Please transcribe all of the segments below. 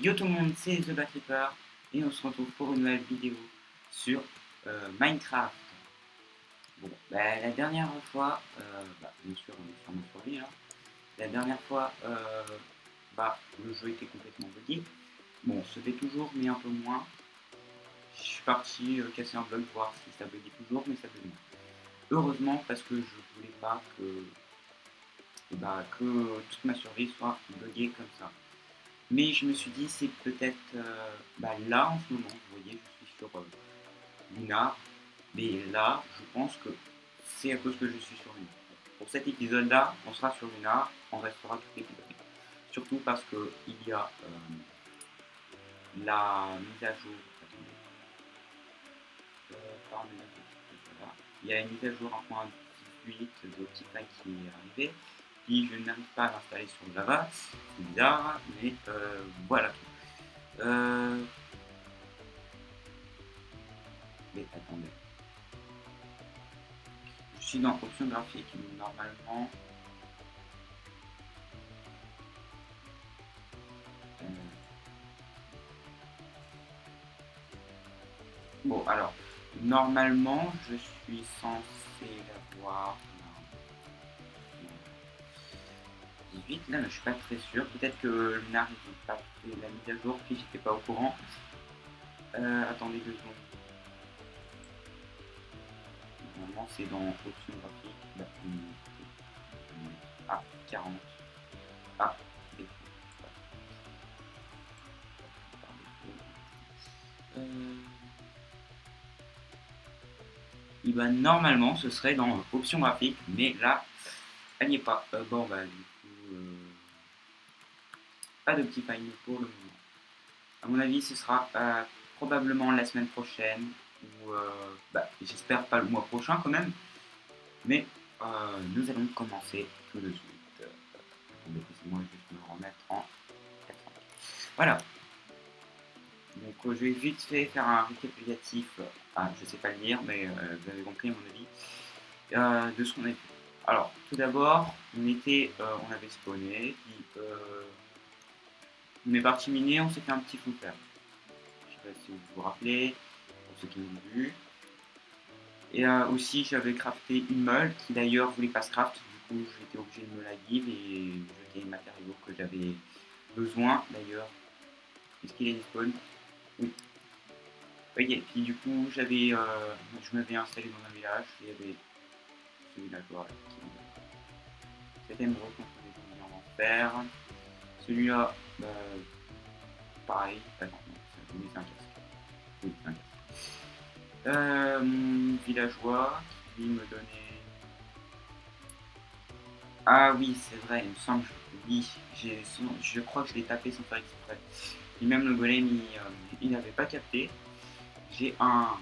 Yo tout le monde, c'est The Batripper et on se retrouve pour une nouvelle vidéo sur Minecraft. Bon, bah, la dernière fois, bien sûr, sur ma survie, hein, la dernière fois, le jeu était complètement buggé. Bon, se fait toujours, mais un peu moins. Je suis parti casser un bloc, voir si ça buguait toujours, mais ça buguait moins. Heureusement, parce que je voulais pas que toute ma survie soit buggée comme ça. Mais je me suis dit, c'est peut-être là en ce moment, vous voyez, je suis sur Luna, mais là, je pense que c'est à cause que je suis sur Luna. Pour cet épisode-là, on sera sur Luna, on restera tout l'épisode. Surtout parce qu'il y a la mise à jour. Attendez, pas mise à jour, voilà. Il y a une mise à jour 1.18 d'Optifine qui est arrivée. Puis je n'arrive pas à l'installer sur Java, c'est bizarre, mais voilà tout. Mais attendez. Je suis dans option graphique, normalement. Bon, alors, normalement, je suis censé l'avoir 18, là, mais je suis pas très sûr. Peut-être que Lunar n'avait pas fait la mise à jour, puis j'étais pas au courant. Attendez 2 secondes. Normalement, c'est dans option graphique. Ah, 40. Ah, défaut. Et ben, normalement, ce serait dans option graphique, mais là, elle n'y est pas. Du coup, pas de petit file pour le moment. À mon avis, ce sera probablement la semaine prochaine, ou j'espère pas le mois prochain quand même, mais nous allons commencer tout de suite. Laissez-moi juste me remettre en 4. Voilà. Donc je vais vite fait faire un récapitulatif, je sais pas le dire, mais vous avez compris à mon avis, de ce qu'on a vu. Alors, tout d'abord, on avait spawné, puis on est parti miner, on s'est fait un petit fou faire. Je sais pas si vous vous rappelez, pour ceux qui l'ont vu. Et aussi, j'avais crafté une meule qui d'ailleurs voulait pas se craft, du coup j'étais obligé de me la give et jeter les matériaux que j'avais besoin d'ailleurs. Est-ce qu'il est disponible? Oui. Ok, puis du coup je m'avais installé dans un village, il y avait ce villageois qui c'était une contre des zombies en enfer. Celui-là, pareil, attends, non, c'est un casque. Oui, c'est un casque. Mon villageois qui lui me donnait. Ah oui, c'est vrai, il me semble, oui, je crois que je l'ai tapé sans faire exprès. Et même le golem, il n'avait pas capté. J'ai un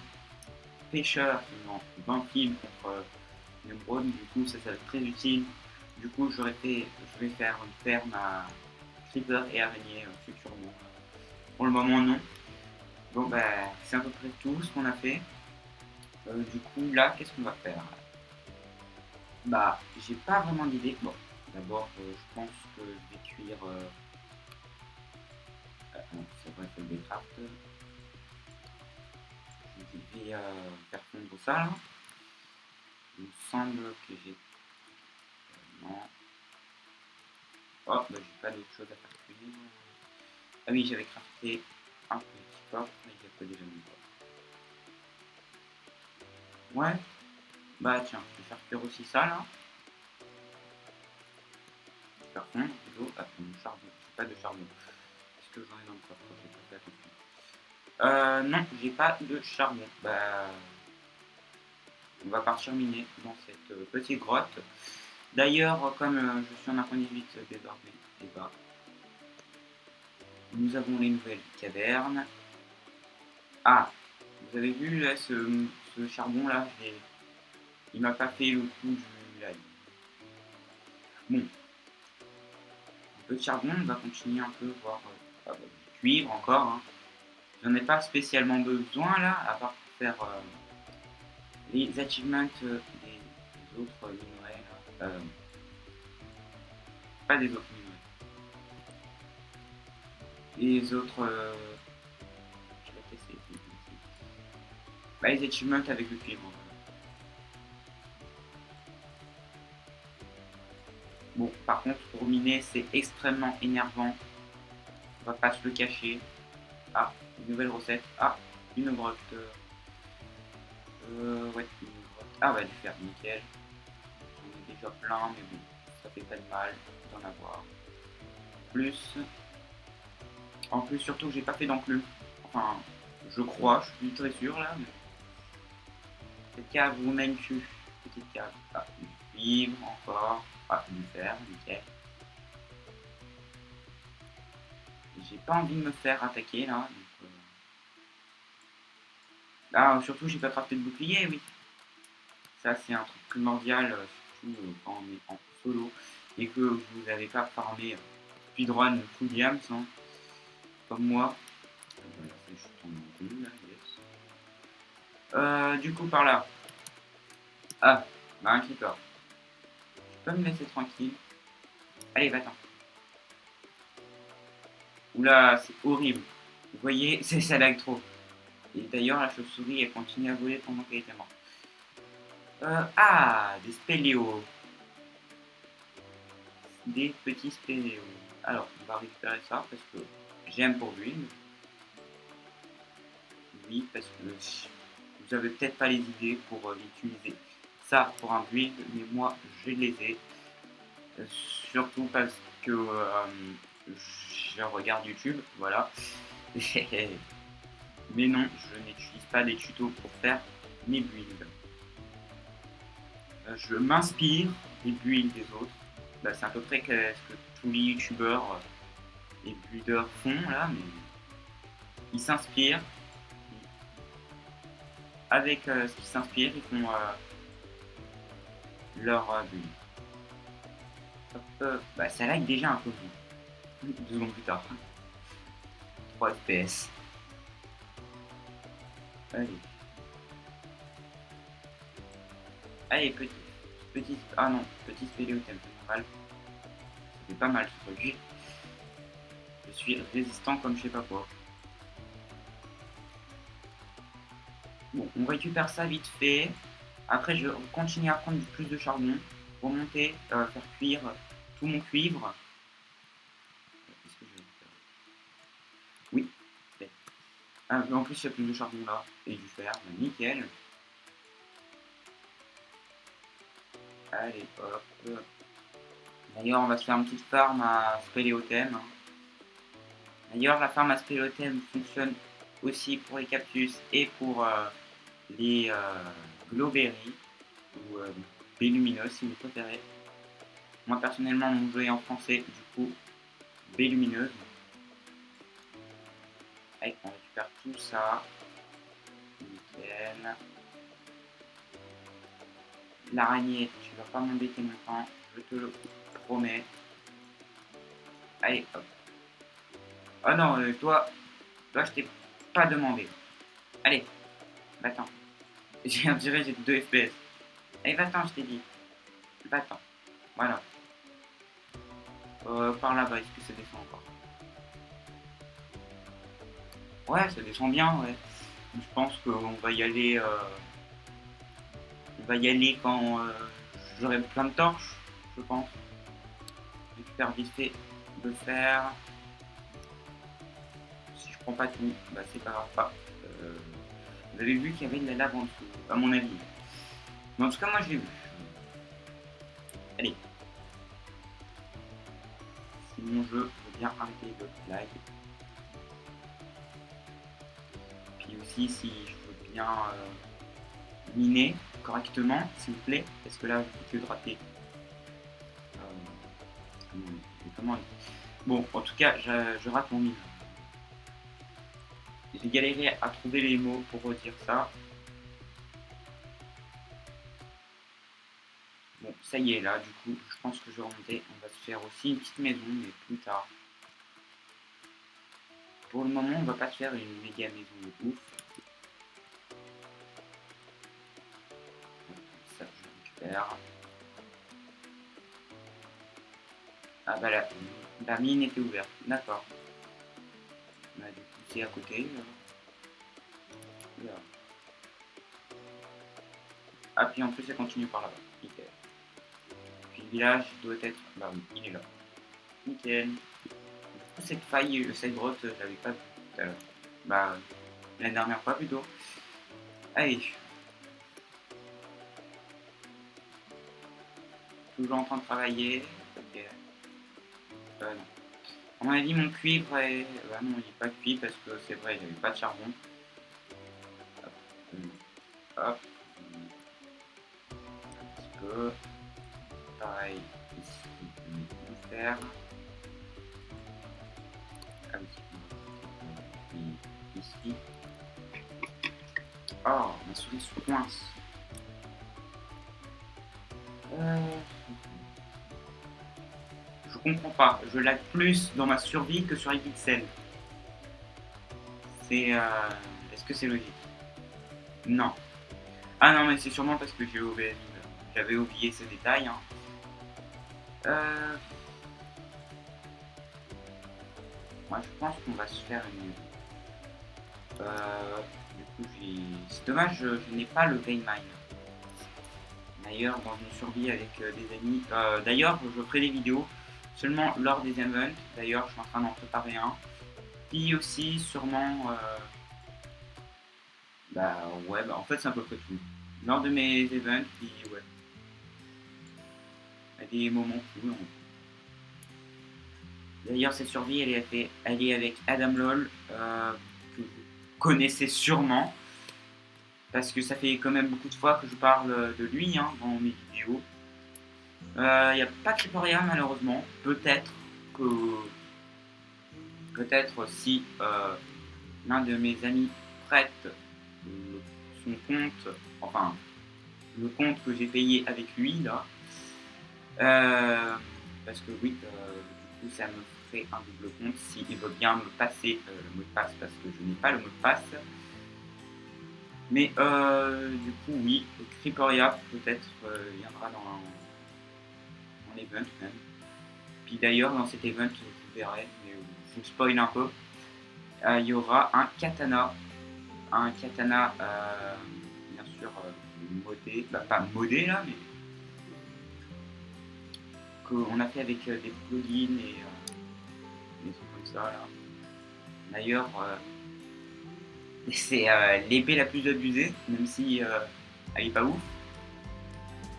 pêcheur qui me vend 20 fils contre l'émeraude, du coup ça va être très utile. Du coup je vais faire une ferme à creeper et araignée futurement. Pour le moment non. Bon c'est à peu près tout ce qu'on a fait. Du coup là qu'est-ce qu'on va faire? J'ai pas vraiment d'idée. Bon, d'abord je pense que je vais cuire. Non, c'est vrai que le craft. Je vais faire fondre ça là. Il me semble que j'ai. Non. Oh, j'ai pas d'autre chose à faire cuire. Ah oui, j'avais crafté un petit coffre, mais il y a pas déjà mon coffre. Ouais, tiens, je vais faire cuire aussi ça là. Je vais faire fondre plutôt. Ah, du charbon. J'ai pas de charbon. Est-ce que j'en ai dans le coffre? Je vais pas faire tout de suite. Non, j'ai pas de charbon. On va partir miner dans cette petite grotte. D'ailleurs, comme je suis en 1.18 désormais, et nous avons les nouvelles cavernes. Ah, vous avez vu là ce charbon là, il m'a pas fait le coup du live. Bon, un peu de charbon, on va continuer un peu, voir du cuivre encore. Hein. J'en ai pas spécialement besoin là, à part pour faire les achievements des autres minerais. Pas des autres minerais. Et les autres... je vais tester. Bah, les achievements avec le cuivre. Bon, par contre, pour miner, c'est extrêmement énervant. On va pas se le cacher. Ah, une nouvelle recette. Ah, une grotte. Ouais, une grotte. Ah, bah, du fer, nickel. J'en ai déjà plein, mais bon, ça fait pas de mal d'en avoir. Plus. En plus, surtout que j'ai pas fait d'enclume. Enfin, je crois, je suis très sûr là. Mais... Cette cave vous mène-tu? Petite cave. Ah, du cuivre encore. Ah, du fer, nickel. J'ai pas envie de me faire attaquer là. Donc, ah, surtout, j'ai pas crafté de bouclier, oui. Ça, c'est un truc primordial, surtout quand on est en solo et que vous n'avez pas farmé speedrun full diams, hein, comme moi. C'est juste en deux, là, yes. Du coup, par là. Ah, bah, un creeper. Tu peux me laisser tranquille? Allez, va-t'en. Oula, c'est horrible. Vous voyez, ça lag trop. Et d'ailleurs, la chauve-souris, elle continue à voler pendant qu'elle était morte. Ah, des spéléos. Des petits spéléos. Alors, on va récupérer ça parce que j'aime pour build. Oui, parce que vous avez peut-être pas les idées pour utiliser ça pour un build, mais moi je les ai. Surtout parce que je regarde YouTube, voilà. Mais non, je n'utilise pas des tutos pour faire mes builds. Je m'inspire des builds des autres. Bah, c'est à peu près ce que tous les youtubeurs et builders font là, mais ils s'inspirent. Avec ce qu'ils s'inspirent, ils font leur build. Bah, ça lag déjà un peu plus. 2 secondes plus tard. 3 FPS. Allez. Allez, petit. Ah non, petit spéléothème, c'est normal. Ça fait pas mal ce truc. Je suis résistant comme je sais pas quoi. Bon, on récupère ça vite fait. Après, je continue à prendre plus de charbon pour monter, faire cuire tout mon cuivre. Qu'est-ce que je vais faire? Oui. En plus, il y a plus de charbon là et du fer. Nickel. Allez, hop. D'ailleurs, on va se faire une petite farm à spéléothème. D'ailleurs, la farm à spéléothème fonctionne aussi pour les cactus et pour les glowberries ou bélumineuses si vous préférez. Moi personnellement, mon jeu est en français, du coup, bélumineuse. Allez, on récupère tout ça. Nickel. L'araignée, tu vas pas m'embêter longtemps, je te le promets. Allez, hop. Oh non, toi, je t'ai pas demandé. Allez, va-t'en. On dirait j'ai 2 FPS. Allez, va-t'en, je t'ai dit. Va-t'en. Voilà. Par là-bas, est-ce que ça descend encore? Ouais, ça descend bien, ouais. Je pense qu'on va y aller. On va y aller quand j'aurai plein de torches, je pense. Je récupère vite fait de fer. Si je prends pas tout, bah c'est pas grave. Pas. Vous avez vu qu'il y avait de la lave en dessous, à mon avis. Mais en tout cas, moi je l'ai vu. Allez. Si mon jeu veut bien arrêter le lag. Puis aussi, si je veux bien miner correctement, s'il vous plaît, parce que là, je fais que de rater. Comment bon, en tout cas, je rate mon mine. J'ai galéré à trouver les mots pour dire ça. Bon, ça y est, là, du coup, je pense que je vais remonter. On va se faire aussi une petite maison, mais plus tard. Pour le moment, on va pas se faire une méga maison de ouf. Ça, je récupère. Ah bah la mine était ouverte, d'accord. du coup c'est à côté. Là. Ah puis en plus ça continue par là-bas. Nickel. Puis le village doit être... Bah oui, il est là. Nickel. Du coup cette faille, cette grotte, je l'avais pas vue tout à l'heure. Bah la dernière fois plutôt. Allez. Toujours en train de travailler. Ok. Non. À mon avis, mon cuivre est... Bah non, il n'est pas cuit parce que c'est vrai, j'avais pas de charbon. Hop. Hop. Un petit peu. Pareil, ici, on peut faire. Ah oui. Et ici. Oh, ma souris se coince. Je comprends pas. Je lag plus dans ma survie que sur les pixels. C'est... Est-ce que c'est logique? Non. Ah non, mais c'est sûrement parce que j'avais oublié ce détail. Hein. Moi, je pense qu'on va se faire une... du coup, c'est dommage, je n'ai pas le vein mine. D'ailleurs, dans une survie avec des amis. D'ailleurs, je ferai des vidéos seulement lors des events. D'ailleurs, je suis en train d'en préparer un. Puis aussi, sûrement... bah ouais, bah, en fait, c'est à peu près tout. Lors de mes events, puis ouais. À des moments cool. D'ailleurs, cette survie, elle est avec Adam Lol, que vous connaissez sûrement. Parce que ça fait quand même beaucoup de fois que je parle de lui hein, dans mes vidéos. Il n'y a pas Creeperia malheureusement. Peut-être si l'un de mes amis prête son compte, enfin le compte que j'ai payé avec lui là. Parce que oui, du coup ça me ferait un double compte s'il veut bien me passer le mot de passe parce que je n'ai pas le mot de passe. Mais du coup, oui, Creeperia peut-être viendra dans l'event même. Puis d'ailleurs, dans cet event, vous verrez, mais je vous spoil un peu, il y aura un katana. Un katana, bien sûr, modé, bah, pas modé là, mais qu'on a fait avec des plugins et des trucs comme ça là. D'ailleurs, c'est l'épée la plus abusée, même si elle est pas ouf.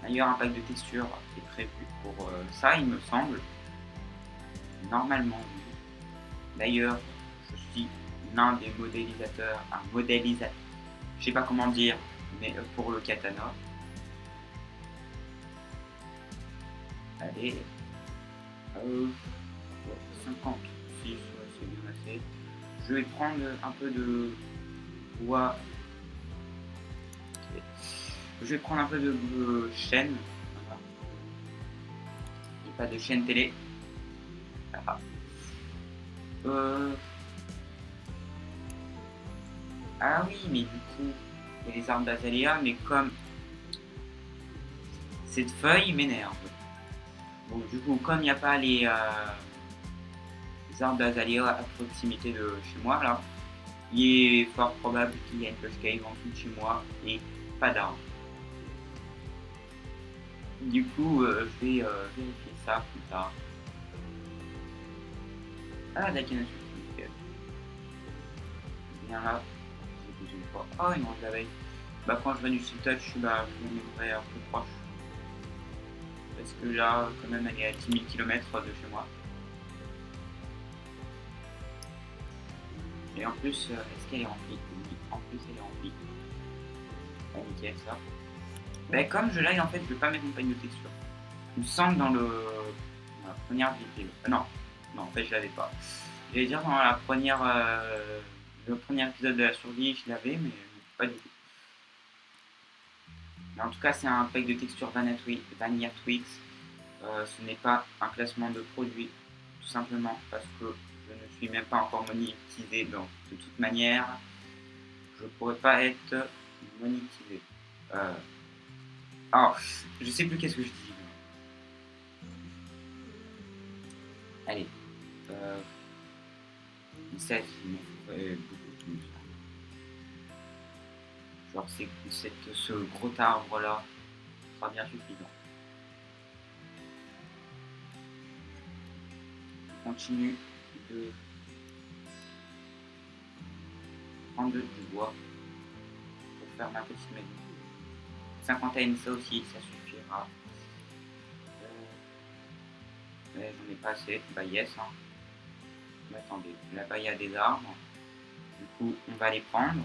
D'ailleurs, un pack de texture est prévu pour ça, il me semble. Normalement, oui. D'ailleurs, je suis l'un des modélisateurs, un modélisateur, je sais pas comment dire, mais pour le katana. Allez, 56, ouais, c'est bien assez. Je vais prendre un peu de bois. Je vais prendre un peu de chaîne. Voilà. J'ai pas de chaîne télé. Voilà. Ah oui, mais du coup, il y a les arbres d'azalea, mais comme cette feuille m'énerve. Bon, du coup, comme il n'y a pas les arbres d'azalea à proximité de chez moi, là, il est fort probable qu'il y ait une Push Cave en dessous de chez moi et pas d'arbres. Du coup, je vais vérifier ça plus tard. Ah, la canne à sucre, nickel. Bien là, j'ai besoin de quoi. Ah, il mange l'abeille. Bah, quand je vais du Silk Touch, bah, je me mettrai un peu proche. Parce que là, quand même, elle est à 10 000 km de chez moi. Et en plus, est-ce qu'elle est remplie? Oui, en plus, elle est remplie. Ah, nickel, ça. Bah, comme je lag, en fait, je vais pas mettre mon pack de texture. Il me semble dans la première vidéo. Non, en fait, je l'avais pas. J'allais dire dans le premier épisode de la survie, je l'avais, mais pas du tout. Mais en tout cas, c'est un pack de texture Vanilla Twix. Ce n'est pas un classement de produit, tout simplement parce que je ne suis même pas encore monétisé. Donc, de toute manière, je ne pourrais pas être monétisé. Alors, je sais plus qu'est-ce que je dis. Allez. 16, il m'en faudrait beaucoup plus. Genre ce gros arbre là sera bien suffisant. Je continue de prendre du bois pour faire ma petite maison. 51, ça aussi, ça suffira. Mais j'en ai pas assez. Bah yes. Hein. Mais attendez, là-bas il y a des arbres. Du coup, on va les prendre.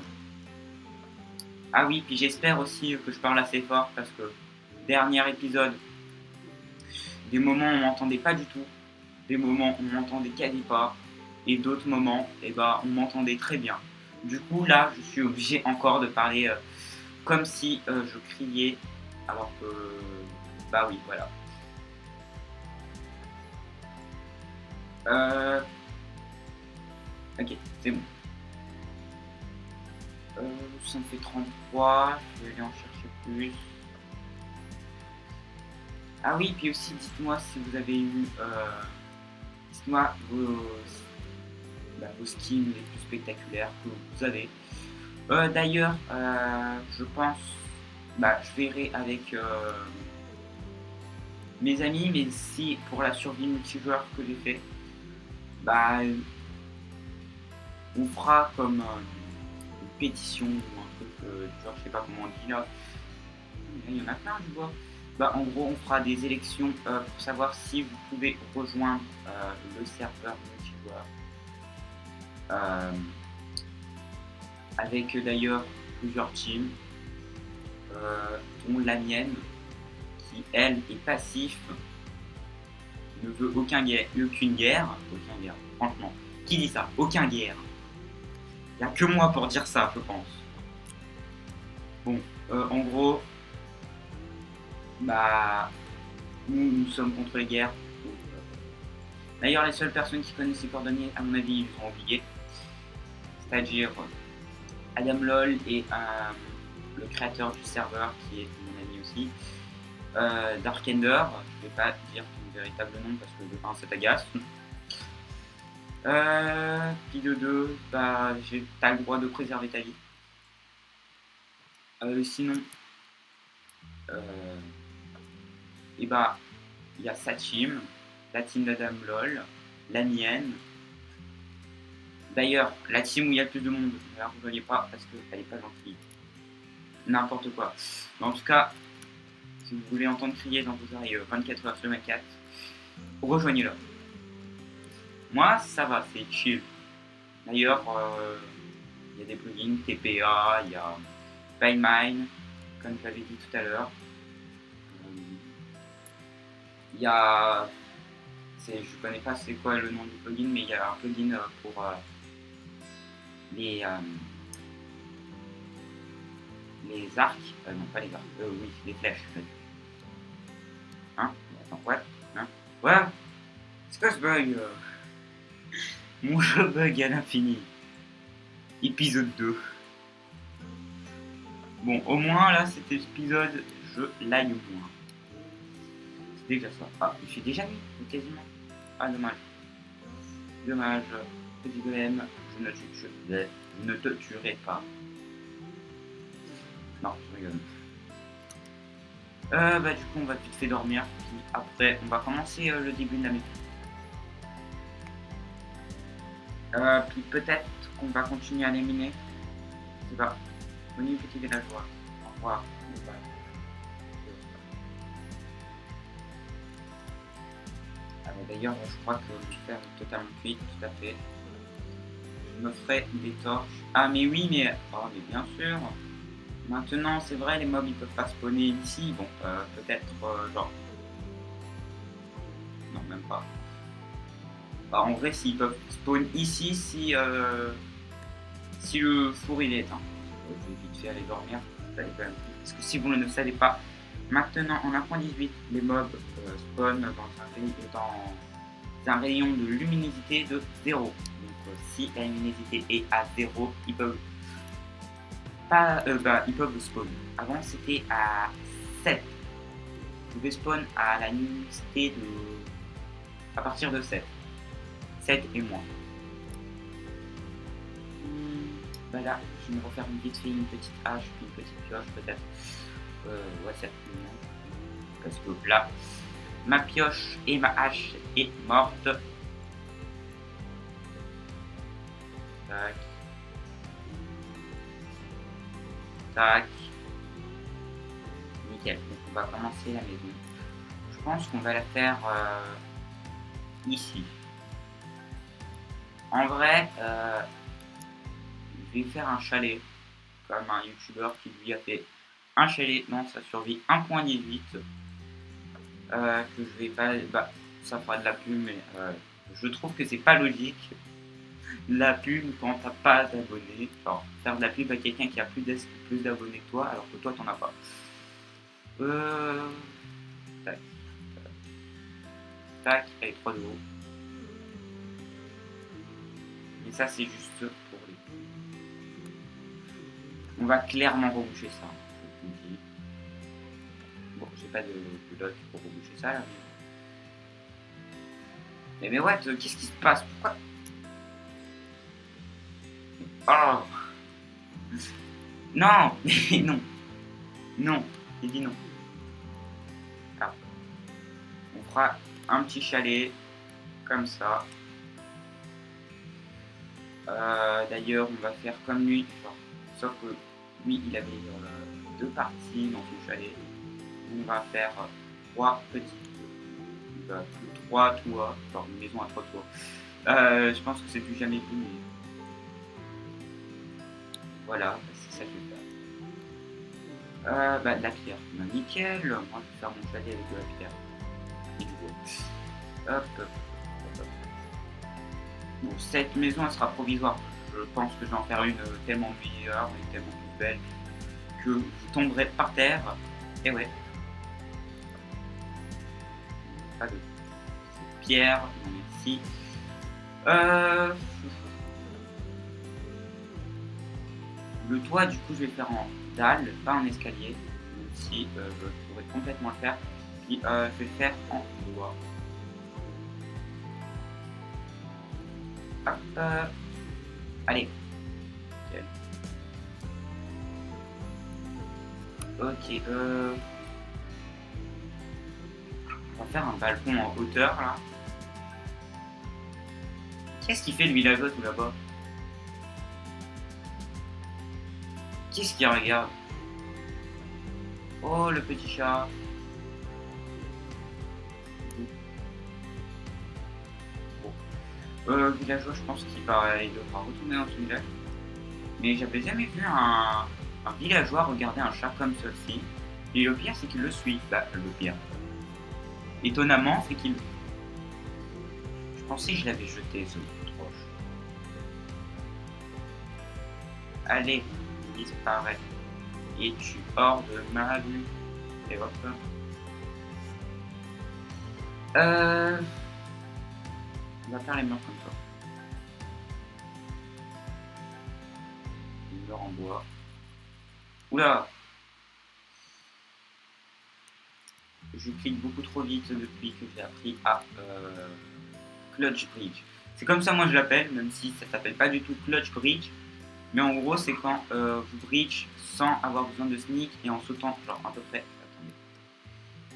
Ah oui, puis j'espère aussi que je parle assez fort parce que dernier épisode, des moments où on m'entendait pas du tout, des moments où on m'entendait quasi pas, et d'autres moments, et bah, on m'entendait très bien. Du coup, là, je suis obligé encore de parler comme si je criais, alors que, bah oui, voilà. Ok, c'est bon. Ça me fait 33, je vais aller en chercher plus. Ah oui, puis aussi, dites-moi si vous avez eu... dites-moi vos skins les plus spectaculaires que vous avez. D'ailleurs, je pense... je verrai avec mes amis, mais si pour la survie multijoueur que j'ai fait, on fera comme une pétition ou un truc genre, je sais pas comment on dit là. Il y en a plein, je vois. En gros, on fera des élections pour savoir si vous pouvez rejoindre le serveur multijoueur. Avec d'ailleurs plusieurs teams, dont la mienne, qui elle est passif, ne veut aucune guerre, franchement. Qui dit ça? Aucun guerre. Il n'y a que moi pour dire ça, je pense. Bon, en gros, nous sommes contre les guerres. D'ailleurs, les seules personnes qui connaissent ces coordonnées, à mon avis, ils sont oubliés. C'est-à-dire Adam Lol et le créateur du serveur, qui est mon ami aussi. Darkender, je vais pas dire ton véritable nom parce que de 1 ça t'agace. Puis de 2, t'as le droit de préserver ta vie. Sinon, il y a sa team, la team d'Adam Lol, la mienne. D'ailleurs, la team où il y a le plus de monde, ne la rejoignez pas parce qu'elle est pas gentille. N'importe quoi. Mais en tout cas, si vous voulez entendre crier dans vos oreilles 24 heures sur 24, rejoignez-le. Moi, ça va, c'est chill. D'ailleurs, il y a des plugins TPA, il y a PayMine, comme j'avais dit tout à l'heure. Il y a... je connais pas c'est quoi le nom du plugin, mais il y a un plugin pour les arcs, non pas les arcs, oui, les flèches. Hein? Attends, what? Hein? Ouais? C'est quoi ce bug? Mon jeu bug à l'infini. Épisode 2. Bon, au moins là, cet épisode, je l'aille au moins. C'est déjà ça. Ah, il fait déjà nuit, quasiment. Ah, dommage. Dommage. Petit golem, je ne te tuerai pas. Non, je rigole. Du coup, on va vite fait dormir. Puis après, on va commencer le début de la méthode. Puis peut-être qu'on va continuer à l'éliminer. Je sais pas. Bonne nuit, petit villageois. Au revoir. D'ailleurs, je crois que je vais faire totalement cuite, tout à fait. Je me ferai des torches. Ah, mais oui, mais... Oh, mais bien sûr. Maintenant, c'est vrai, les mobs, ils peuvent pas spawner ici. Bon, peut-être, genre... Non, même pas. En vrai, s'ils peuvent spawn ici, si le four, il est éteint. Je vais vite fait aller dormir. Parce que si vous ne le savez pas, maintenant, en 1.18, les mobs spawnent dans un rayon de luminosité de 0. Donc, si la luminosité est à 0, ils peuvent spawn. Avant, c'était à 7. Vous pouvez spawn à la luminosité à partir de 7. 7 et moins. bah là, je vais me refaire une vite fait une petite hache, puis une petite pioche peut-être. Ouais, certainement. Parce que là, ma pioche et ma hache est morte. Tac. Tac. Nickel. Donc on va commencer la maison. Je pense qu'on va la faire ici. En vrai, je vais faire un chalet, comme un youtubeur qui lui a fait un chalet dans sa survie 1.18. Que je vais pas. Bah, ça fera de la pub, mais je trouve que c'est pas logique. La pub quand t'as pas d'abonnés. Genre, faire de la pub à quelqu'un qui a plus d'abonnés que toi, alors que toi t'en as pas. Tac, tac, allez, 3 de haut. Et ça, c'est juste pour les. On va clairement reboucher ça. Je vous le dis. Bon, j'ai pas de lot pour reboucher ça là. Mais ouais, qu'est-ce qui se passe? Pourquoi? Oh non, mais non, non, j'ai dit non. Ah. On fera un petit chalet comme ça. D'ailleurs, on va faire comme lui, enfin, sauf que lui, il avait 2 parties dans son chalet. On va faire 3 petites, 3 toits, genre une maison à 3 toits. Je pense que c'est plus jamais vu, mais voilà, c'est ça que je vais faire. Bah, de la pierre, bah, nickel. Moi, je vais faire mon chalet avec de la pierre et du bois. Hop, hop, hop, hop. Bon, cette maison, elle sera provisoire. Je pense que je vais en faire une tellement meilleure et tellement plus belle que vous tomberez par terre. Et ouais. Pas de pierre, non merci. Le toit, du coup, je vais le faire en dalle, pas en escalier, même si je pourrais complètement le faire. Puis je vais le faire en bois. Hop, allez. Okay. Ok, on va faire un balcon en hauteur là. Qu'est-ce qu'il fait le villageois tout là-bas? Qu'est-ce qu'il regarde? Oh, le petit chat. Bon. Villageois, je pense qu'il devra retourner dans son village. Mais j'avais jamais vu un villageois regarder un chat comme ceci. Et le pire, c'est qu'il le suit. Bah, le pire. Étonnamment, c'est qu'il. Je pensais que je l'avais jeté, ce proche. Allez, disparaît. Et tu hors de ma vue. Et hop. On va faire les murs comme ça. Une mur en bois. Oula! Je clique beaucoup trop vite depuis que j'ai appris à Clutch Bridge. C'est comme ça moi je l'appelle, même si ça s'appelle pas du tout Clutch Bridge. Mais en gros c'est quand vous bridge sans avoir besoin de sneak et en sautant genre à peu près. Attendez.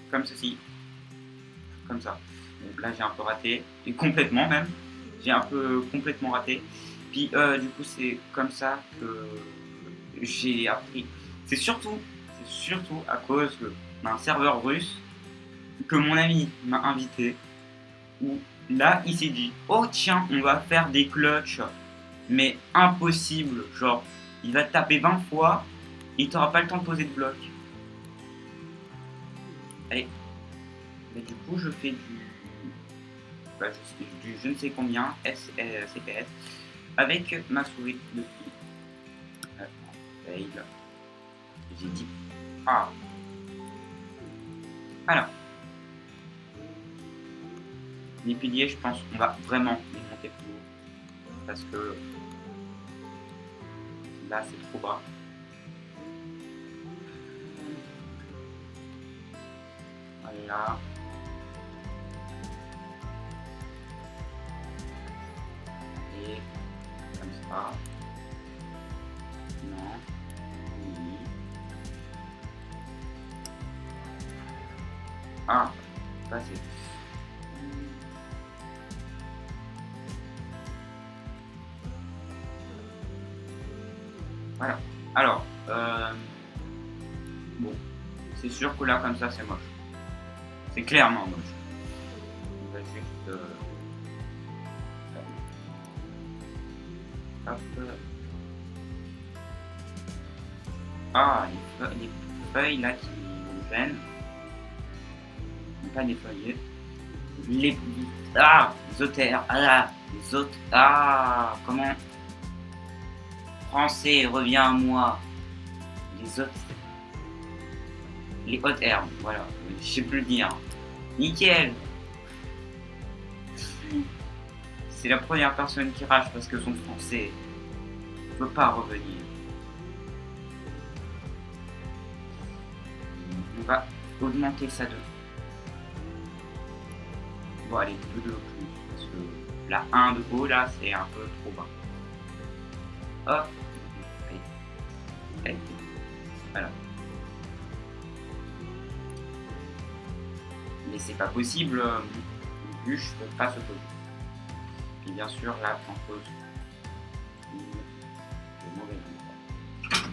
Comme ceci. Comme ça. Donc là j'ai un peu raté. Et complètement même. J'ai un peu complètement raté. Puis du coup c'est comme ça que j'ai appris. C'est surtout à cause d'un serveur russe que mon ami m'a invité, où là il s'est dit oh tiens on va faire des clutches mais impossible, genre il va te taper 20 fois et t'auras pas le temps de poser de bloc. Allez, mais du coup je fais du je ne sais combien CPS avec ma souris de fail. J'ai dit ah alors les piliers, je pense qu'on va vraiment les monter plus haut. Parce que là, c'est trop bas. Voilà. Et comme ça. Non. Oui. Ah, pas assez. Voilà. Alors, bon, c'est sûr que là, comme ça, c'est moche. C'est clairement moche. On va juste... hop. Ah, les feuilles là qui me gênent. Pas des feuilles. Les... Ah, les auteurs. Ah, les autres. Ah, comment... Français, reviens à moi. Les autres. Les hautes herbes, voilà. Je sais plus le dire. Nickel. C'est la première personne qui rage parce que son français ne peut pas revenir. On va augmenter ça de... Bon, allez, 2 de plus. Parce que la 1 de haut, là, c'est un peu trop bas. Hop. Allez. Allez. Voilà. Mais c'est pas possible. Une bûche ne peut pas se poser. Et bien sûr, là, on pose une mauvaise bûche.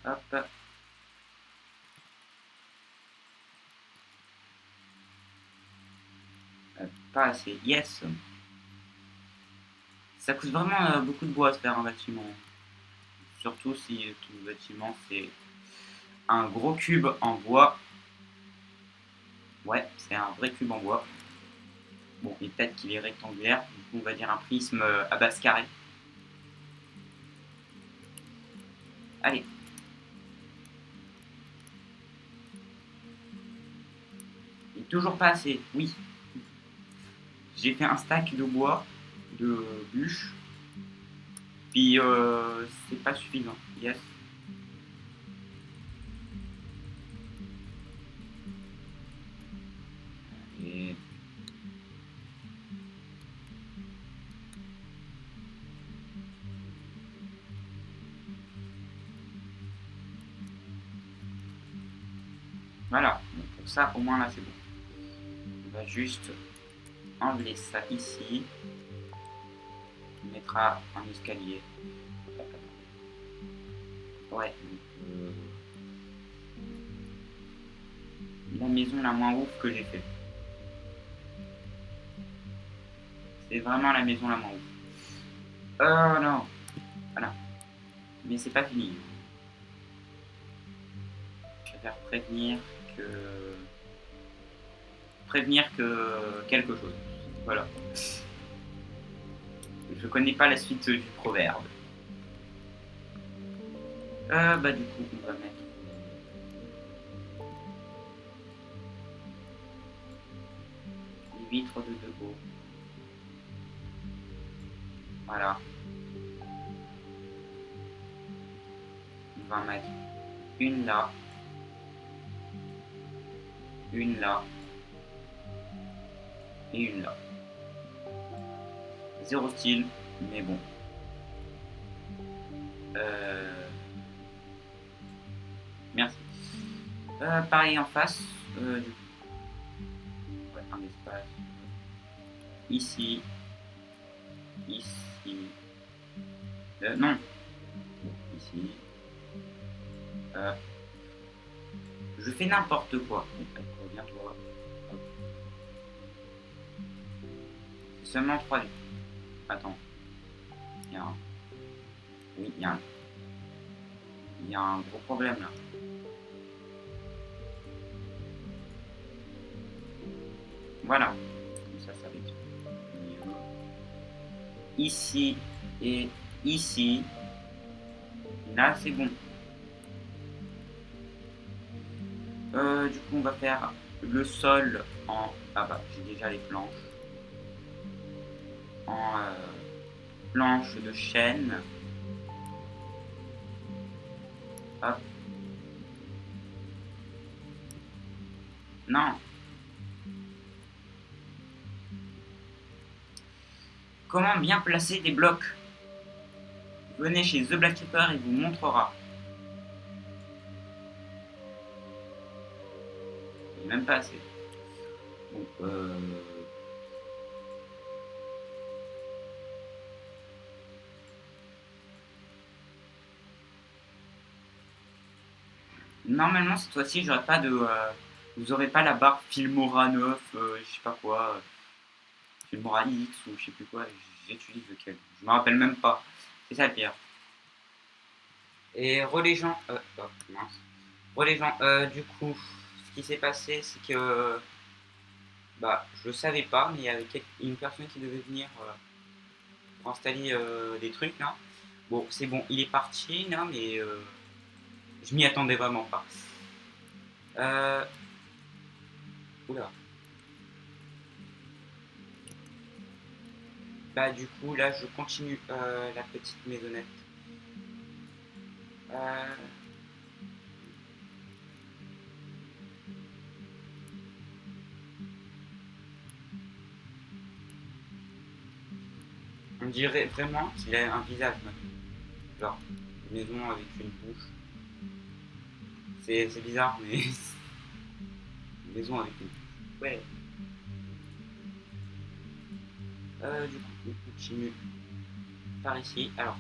Hop. Pas assez. Yes. Ça coûte vraiment beaucoup de bois de faire un bâtiment. Surtout si ton bâtiment c'est un gros cube en bois. Ouais, c'est un vrai cube en bois. Bon, et peut-être qu'il est rectangulaire. Du coup, on va dire un prisme à base carrée. Allez. Et toujours pas assez. Oui. J'ai fait un stack de bois, de bûches. Puis c'est pas suffisant. Yes. Et... Voilà. Donc pour ça, au moins là, c'est bon. On va juste enlever ça ici. On mettra un escalier. Ouais. La maison la moins ouf que j'ai fait. C'est vraiment la maison la moins ouf. Oh non. Voilà. Mais c'est pas fini. Je préfère prévenir que quelque chose. Voilà. Je connais pas la suite du proverbe. Bah du coup on va mettre les vitres de debout. Voilà. On va mettre une là. Une là. Et une là. Zéro style, mais bon. Merci. Pareil en face. Ouais, un espace. Ici. Ici. Non. Ici. Je fais n'importe quoi. Reviens-toi. C'est seulement 3. Attends. Il y a un... Oui, il y a un gros problème là. Voilà. Comme ça va être mieux. Ici et ici. Là, c'est bon. Du coup, on va faire le sol en... Ah bah, j'ai déjà les planches. En planches de chêne. Hop. Non. Comment bien placer des blocs? Venez chez The Black Keeper, il vous montrera. Il n'est même pas assez. Bon, normalement, cette fois-ci, j'aurai pas de. Vous aurez pas la barre Filmora 9, je sais pas quoi, Filmora X ou je sais plus quoi. J'utilise lequel. Je me rappelle même pas. C'est ça le pire. Et relais gens. Oh, mince. Relais gens, du coup, ce qui s'est passé, c'est que. Bah, je le savais pas, mais il y avait une personne qui devait venir pour installer des trucs là. Bon, c'est bon, il est parti là, mais je m'y attendais vraiment pas. Euh, Oula. Bah du coup là je continue la petite maisonnette. Euh, on dirait vraiment qu'il a un visage maintenant. Genre une maison avec une bouche. C'est bizarre mais une maison avec une bouche. Ouais. Du coup on continue par ici. Alors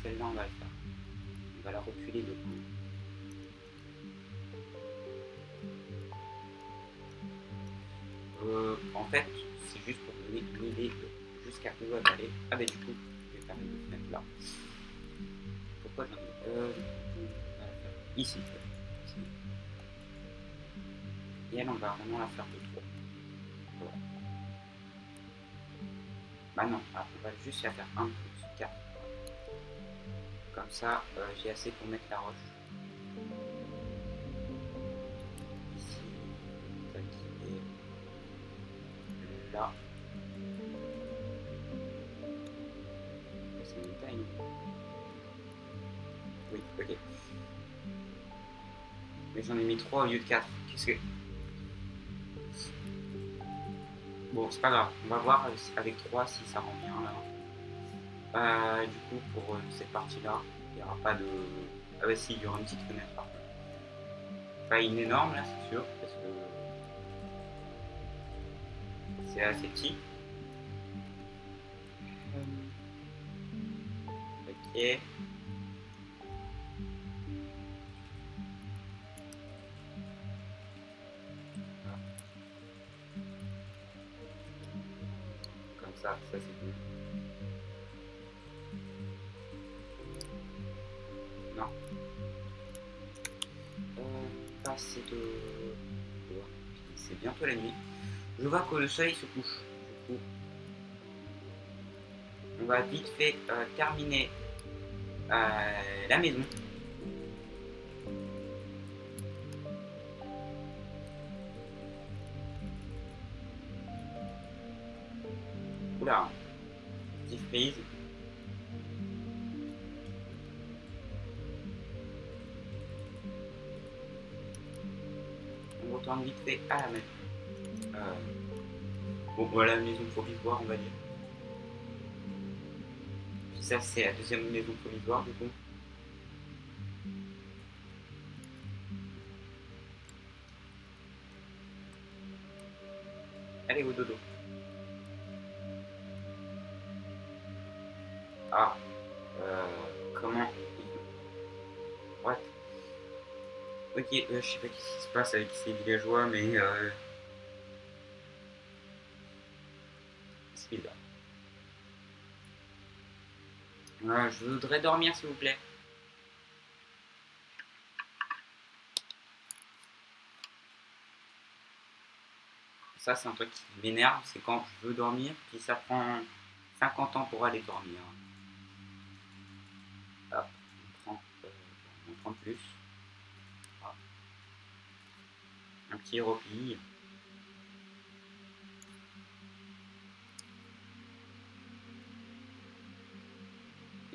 celle-là on va le faire. On va la reculer de coup. En fait, c'est juste pour donner une idée de jusqu'à où elle va aller. Ah bah du coup, je vais faire une fenêtre là. Pourquoi j'en ai on va la faire ici. Ici. Et elle, on va vraiment la faire de 3. Voilà. Bah non, on va juste la faire 1 plus 4. Comme ça, j'ai assez pour mettre la roche. Ici, tac, et là. C'est une taille. Oui, ok. Mais j'en ai mis 3 au lieu de 4. Qu'est-ce que. Bon, c'est pas grave. On va voir avec 3 si ça rend bien là. Du coup, pour cette partie-là, il n'y aura pas de. Ah bah si, il y aura une petite fenêtre par contre. Pas une énorme là, c'est sûr, parce que c'est assez petit. Ok. Comme ça c'est bon. Non. Pas assez de. Ouais. C'est bientôt la nuit. Je vois que le soleil se couche. Du coup, on va vite fait terminer la maison. Oula, petit freeze. On retourne vite fait à la maison. Bon, voilà la maison provisoire, on va dire. Puis ça, c'est la deuxième maison provisoire, du coup. Allez, au dodo. Ah, comment. What? Ok, je sais pas ce qui se passe avec ces villageois, mais c'est bizarre. Je voudrais dormir, s'il vous plaît. Ça, c'est un truc qui m'énerve, c'est quand je veux dormir, puis ça prend 50 ans pour aller dormir. Hop, on prend plus. Hop. Un petit repli.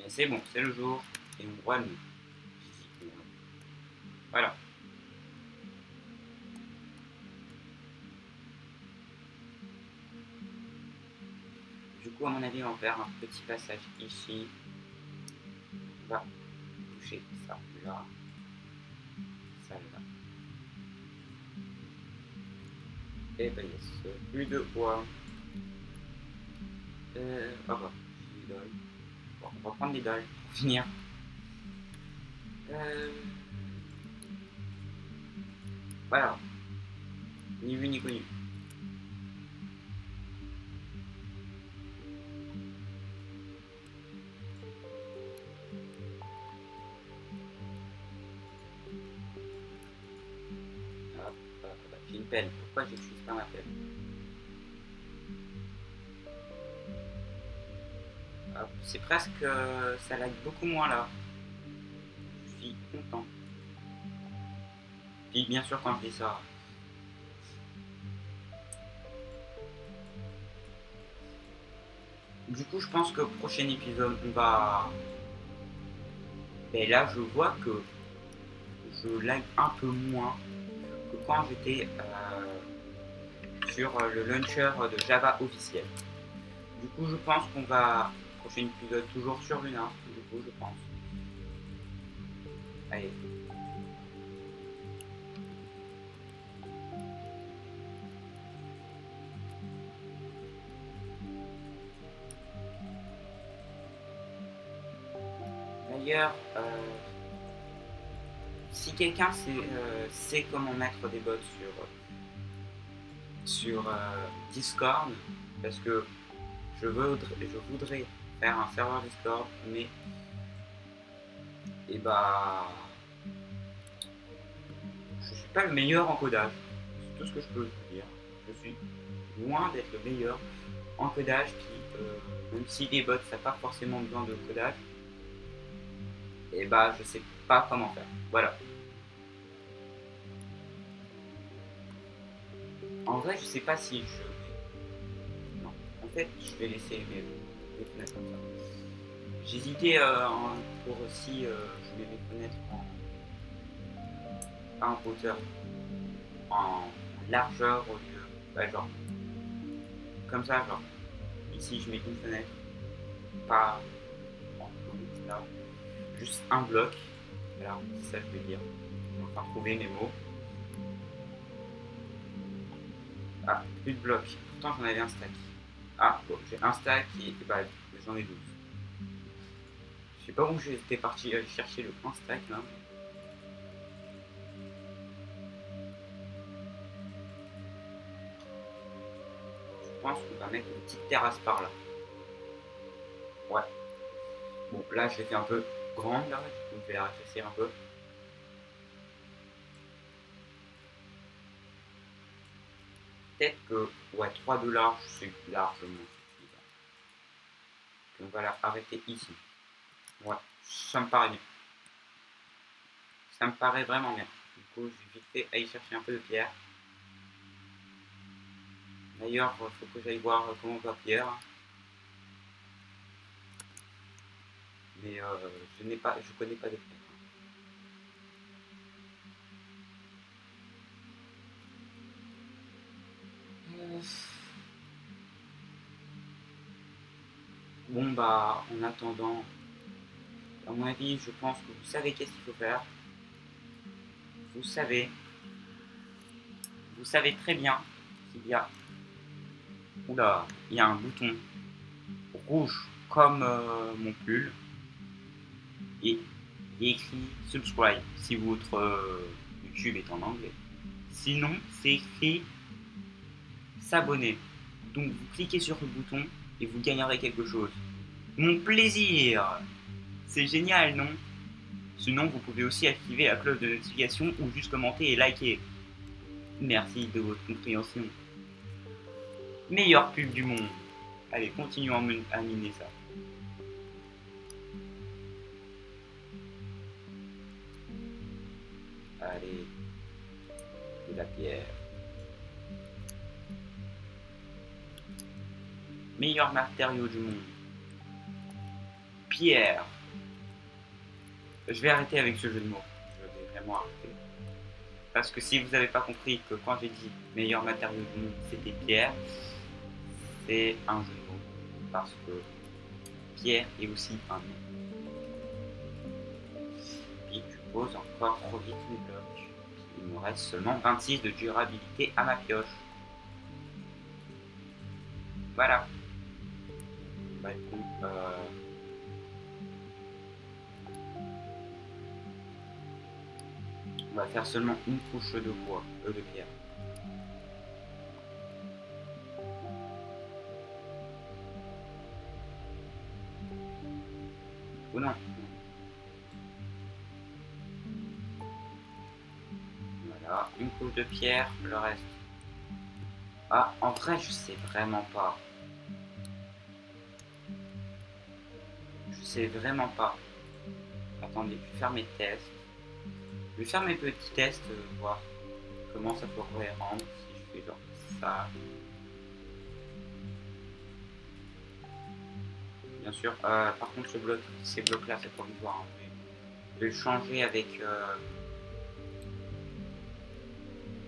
Et c'est bon, c'est le jour, et on voit le nous. Voilà. Du coup, à mon avis, on va faire un petit passage ici. On va toucher ça là, ça là. Et ben yes, plus de bois. Ah bah, l'idole. Bon, on va prendre l'idole pour finir. Voilà, ni vu ni connu. J'ai une pelle. Pourquoi je n'utilise pas ma pelle? C'est presque... ça lag beaucoup moins là. Je suis content. Puis bien sûr quand je dis ça... Du coup je pense que prochain épisode on va... Et là je vois que je lag un peu moins que quand j'étais sur le launcher de Java officiel. Du coup je pense qu'on va... Prochain épisode toujours sur Luna. Du coup je pense. Allez. D'ailleurs, si quelqu'un sait comment mettre des bots sur Discord, parce que je voudrais faire un serveur Discord, mais et bah je suis pas le meilleur en codage. C'est tout ce que je peux vous dire. Je suis loin d'être le meilleur en codage même si les bots ça n'a pas forcément besoin de codage, et bah je sais pas comment faire. Voilà. En vrai, je sais pas si je... Non, en fait, je vais laisser mes fenêtres comme ça. J'hésitais pour si je mets mes fenêtres pas en hauteur, en largeur au lieu... Bah, genre, comme ça, genre, ici je mets une fenêtre, pas en haut, là, juste un bloc, voilà, c'est ça que je veux dire. On va trouver mes mots. Ah, plus de blocs, pourtant j'en avais un stack. Ah, bon, j'ai un stack et bah, j'en ai 12. Je sais pas où j'étais parti chercher le un stack là. Je pense qu'on va mettre une petite terrasse par là. Ouais. Bon, là je l'ai fait un peu grande là, du coup je vais la rétrécir un peu. Peut-être que, ouais, 3 de large, c'est largement suffisant. On va la arrêter ici. Ouais, ça me paraît bien. Ça me paraît vraiment bien. Du coup, je vais vite fait aller chercher un peu de pierre. D'ailleurs, il faut que j'aille voir comment on va pierre. Mais je connais pas de pierre. Bon bah, en attendant, à mon avis, je pense que vous savez qu'est-ce qu'il faut faire. Vous savez très bien qu'il y a... Oula, il y a un bouton rouge comme mon pull. Et il est écrit subscribe si votre YouTube est en anglais. Sinon, c'est écrit s'abonner. Donc vous cliquez sur le bouton et vous gagnerez quelque chose. Mon plaisir! C'est génial, non? Sinon, vous pouvez aussi activer la cloche de notification ou juste commenter et liker. Merci de votre compréhension. Meilleure pub du monde. Allez, continuons à miner ça. Allez, de la pierre. Meilleur matériau du monde. Pierre. Je vais arrêter avec ce jeu de mots. Je vais vraiment arrêter. Parce que si vous n'avez pas compris que quand j'ai dit meilleur matériau du monde, c'était pierre, c'est un jeu de mots. Parce que pierre est aussi un nom. pose encore trop vite mes blocs. Il me reste seulement 26 de durabilité à ma pioche. Voilà. Bah, écoute, on va faire seulement une couche de bois, de pierre. Ou non. Voilà, une couche de pierre, le reste. Ah, en vrai, je sais vraiment pas. Je sais vraiment pas. Attendez, je vais faire mes tests. Je vais faire mes petits tests, voir comment ça pourrait rendre si je fais genre ça. Bien sûr, par contre, ces blocs-là, c'est provisoire. Hein, mais je vais le changer avec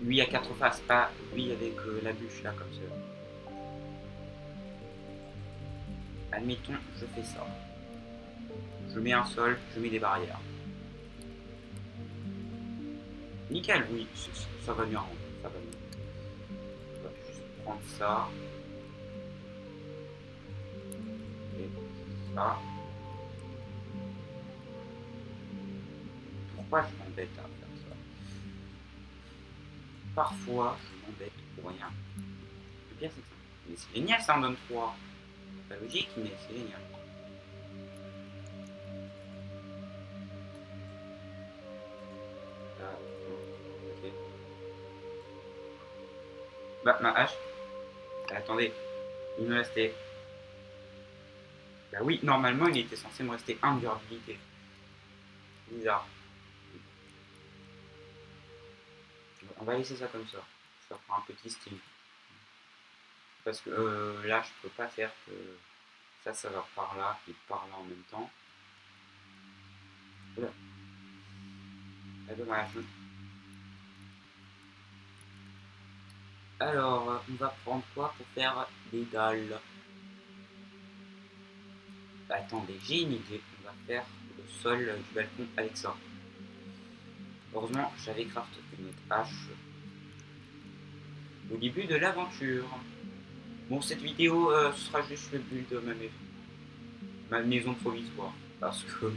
lui à 4 faces, pas lui avec la bûche là, comme ça. Admettons, je fais ça. Je mets un sol, je mets des barrières. Nickel, oui, ça va mieux rendre. Ça va mieux. On va juste prendre ça. Et ça. Pourquoi je m'embête à faire ça? Parfois, je m'embête pour rien. Le pire, c'est que ça. Mais c'est génial, ça en donne 3. Pas logique, mais c'est génial. Ok. Bah, ma hache. Attendez, il me restait. Bah oui, normalement, il était censé me rester 1 de durabilité. Bizarre. On va laisser ça comme ça. Ça fera un petit style. Parce que là, je peux pas faire que ça va par là et par là en même temps. Oula. C'est dommage. Alors, on va prendre quoi pour faire des dalles? Attendez, j'ai une idée. On va faire le sol du balcon avec ça. Heureusement, j'avais crafté une autre hache au début de l'aventure. Bon, cette vidéo, ce sera juste le build de ma maison provisoire. Parce que...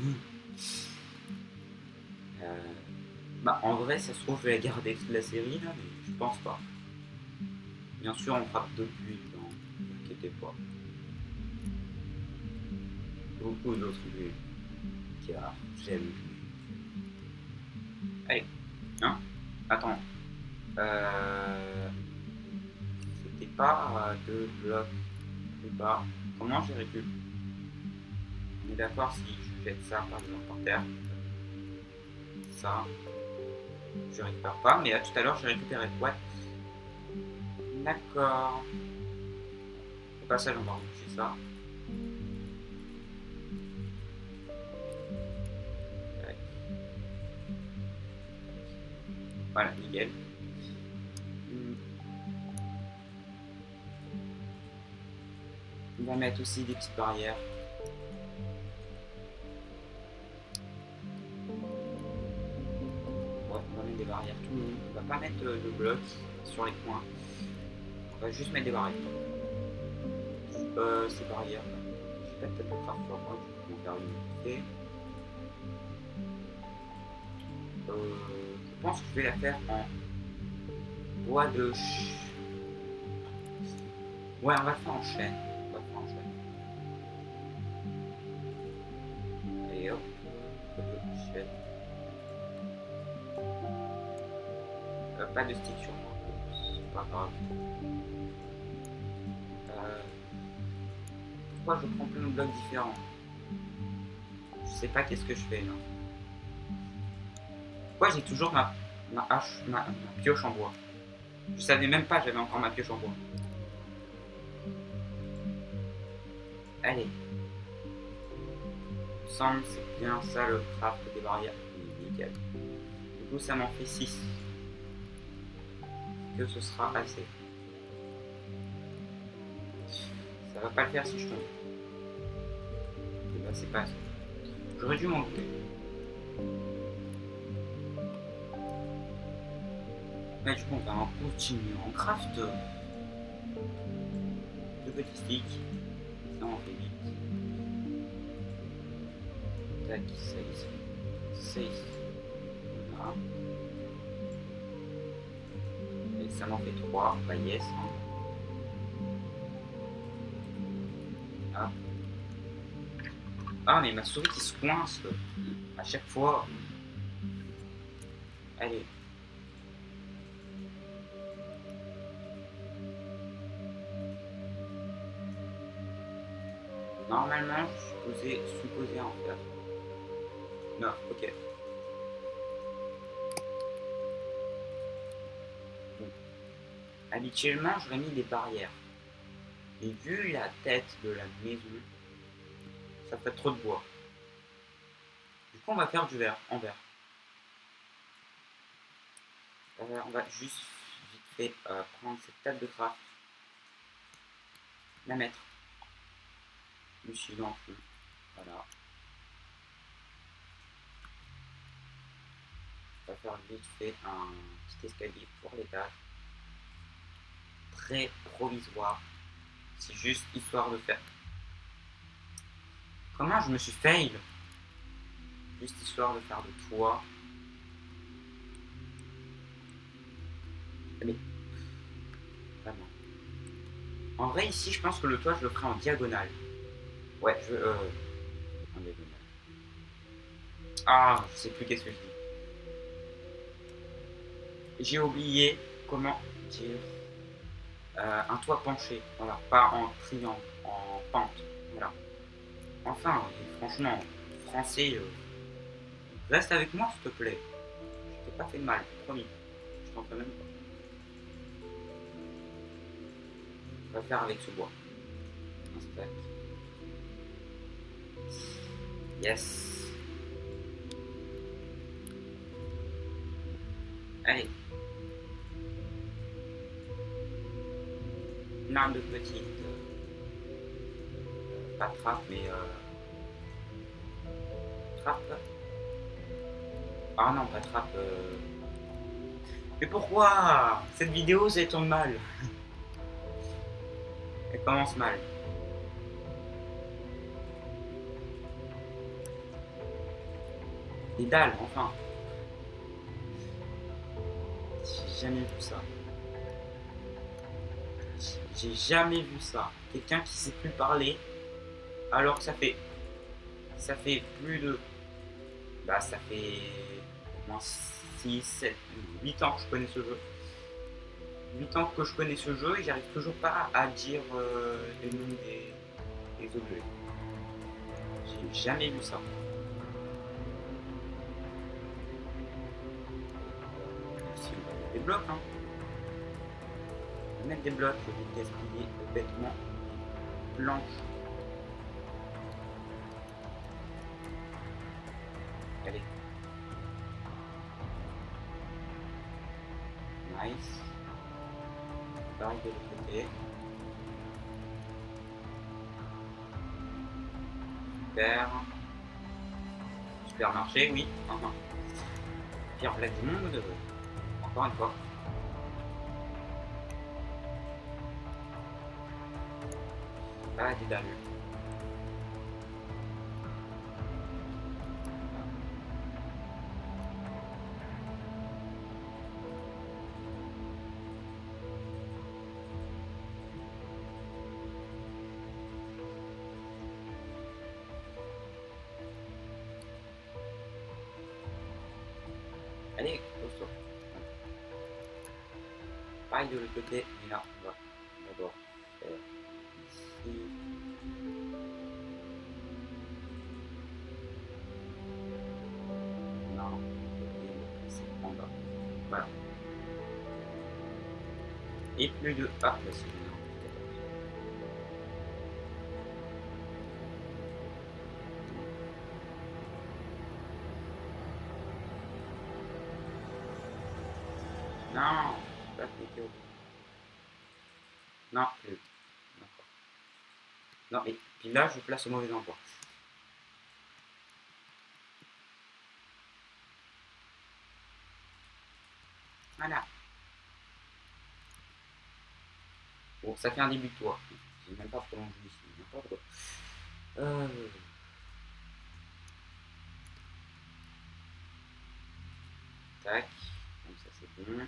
bah, en vrai, ça se trouve, je vais la garder toute la série, là, mais je pense pas. Bien sûr, on fera d'autres builds, hein, ne vous inquiétez pas. Beaucoup d'autres builds, car j'aime. Allez, hein? Attends. C'était pas 2 blocs plus bas. Comment j'ai récupéré? On est d'accord si je jette ça par exemple par terre. Ça, je récupère pas, mais là tout à l'heure j'ai récupéré. Ouais. D'accord. Au passage, on va reboucher ça. Voilà, nickel. On va mettre aussi des petites barrières. Ouais, on va mettre des barrières tout le long. On va pas mettre de blocs sur les coins. On va juste mettre des barrières. Ces barrières, j'ai pas peut-être le faire sur moi, je vais faire une vite. Je pense que je vais la faire en bois de ouais, on va le faire en chêne. On va le faire en chêne. Et hop, bois de chêne. Pas de stick sur moi, c'est pas grave. Pourquoi je prends plein de blocs différents? Je sais pas qu'est-ce que je fais là. Pourquoi j'ai toujours ma hache, ma pioche en bois? Je savais même pas, j'avais encore ma pioche en bois. Allez. Il me semble c'est bien ça le craft des barrières. Nickel. Du coup ça m'en fait 6. Que ce sera assez. Ça va pas le faire si je tombe. Et bah c'est pas assez. J'aurais dû monter. Ouais, du coup, on va en continuer en craft. Deux petits sticks. Ça, on fait vite. Tac, ça ici. Ça ici. Voilà. Et ça m'en fait 3. Bah, yes. Hein. Ah. Ah, mais ma souris qui se coince à chaque fois. Allez. Normalement, je suis supposé en faire. Non, ok. Bon. Habituellement, j'aurais mis des barrières. Mais vu la tête de la maison, ça fait trop de bois. Du coup, on va faire du verre, en verre. On va juste vite fait prendre cette table de craft, la mettre dessus dans le feu. Voilà. On va faire vite fait un petit escalier pour l'étage. Très provisoire. C'est juste histoire de faire. Comment je me suis fail? Juste histoire de faire de toit. Mais vraiment. En vrai, ici, je pense que le toit, je le ferai en diagonale. Ouais, je veux. En diagonale. Ah, je sais plus qu'est-ce que je dis. J'ai oublié comment dire un toit penché. Voilà, pas en triangle, en pente. Voilà. Enfin, franchement, français, reste avec moi s'il te plaît. Je t'ai pas fait de mal, promis. Je t'en fais même pas. On va faire avec ce bois. Un stack. Yes. Allez. Une arme de petite. Pas trappe, mais trappe. Ah non, pas trappe. Mais pourquoi cette vidéo, ça tombe mal? Elle commence mal. Des dalles, enfin. J'ai jamais vu ça. J'ai jamais vu ça. Quelqu'un qui sait plus parler, alors que ça fait plus de, bah ça fait au moins 6, 7, 8 ans que je connais ce jeu. 8 ans que je connais ce jeu et j'arrive toujours pas à dire les noms des objets. J'ai jamais vu ça. Ici, on va mettre des blocs, hein. On va mettre des blocs, je vais gaspiller bêtement planche. Allez. Nice. Pareil de l'autre côté. Super. Supermarché, oui. Pire blague du monde. Encore une fois. Ah, des dalles. Allez, pose-toi. Pareil de l'autre côté, mais là, on va d'abord faire ici. Non, c'est en bas. Voilà. Et plus de. Ah, bah c'est bien. Non, pas cliquer au bout. Non, plus. D'accord. Non, et puis là, je place au mauvais endroit. Voilà. Bon, ça fait un début de toit. J'ai même pas prolongé ici, n'importe quoi. Tac, donc ça c'est bon.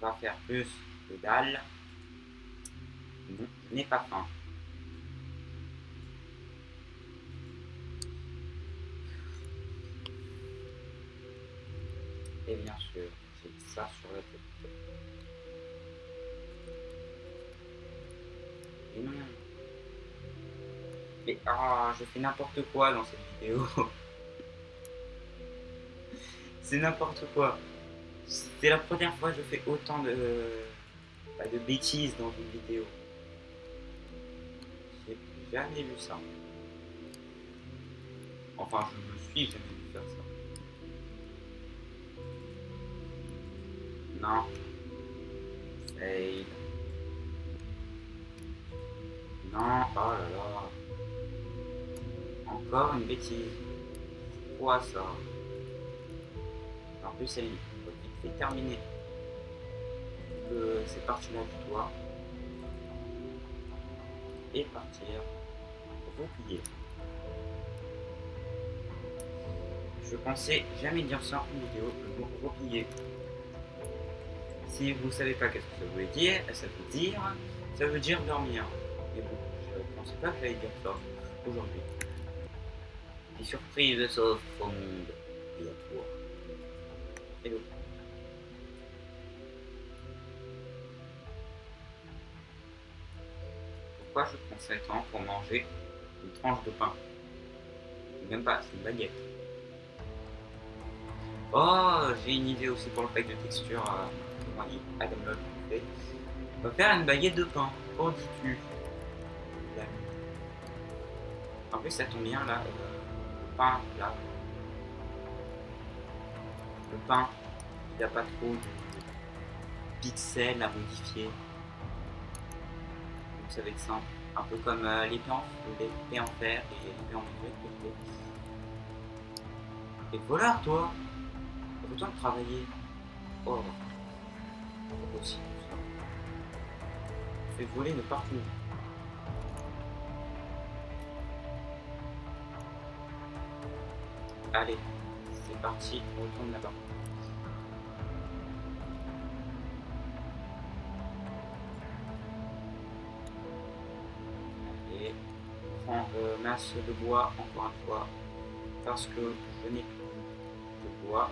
On va faire plus de dalles. Bon, je n'ai pas faim. Et bien sûr, j'ai ça sur la tête. Et non. Mais je fais n'importe quoi dans cette vidéo. C'est n'importe quoi. C'est la première fois que je fais autant de bêtises dans une vidéo. J'ai jamais vu ça. Enfin, je me suis jamais vu faire ça. Non. Fail. Non, oh là là. Encore une bêtise. C'est quoi ça? En plus, elle est vite fait terminer cette partie-là du toit. Et partir. Replier. Je pensais jamais dire ça en vidéo, le mot replier. Si vous savez pas qu'est-ce que ça veut dire, ça veut dire dormir. Mais bon, je pensais pas que j'allais dire ça aujourd'hui. Des surprises s'offrent au monde et à toi. Hello. Pourquoi je prends 7 ans pour manger une tranche de pain? Même pas, c'est une baguette. Oh, j'ai une idée aussi pour le pack de texture à download. On va faire une baguette de pain. Qu'en dis-tu? En plus, ça tombe bien là. Le pain, là. Le pain, il n'a pas trop de pixels à modifier. Donc ça va être simple. Un peu comme l'épée en fer et l'épée en métal. Et voilà, toi! Autant de travailler. Oh, pas possible ça. On fait voler de partout. Allez, c'est parti, on retourne là-bas. Allez, prends masse de bois encore une fois, parce que je n'ai plus de bois.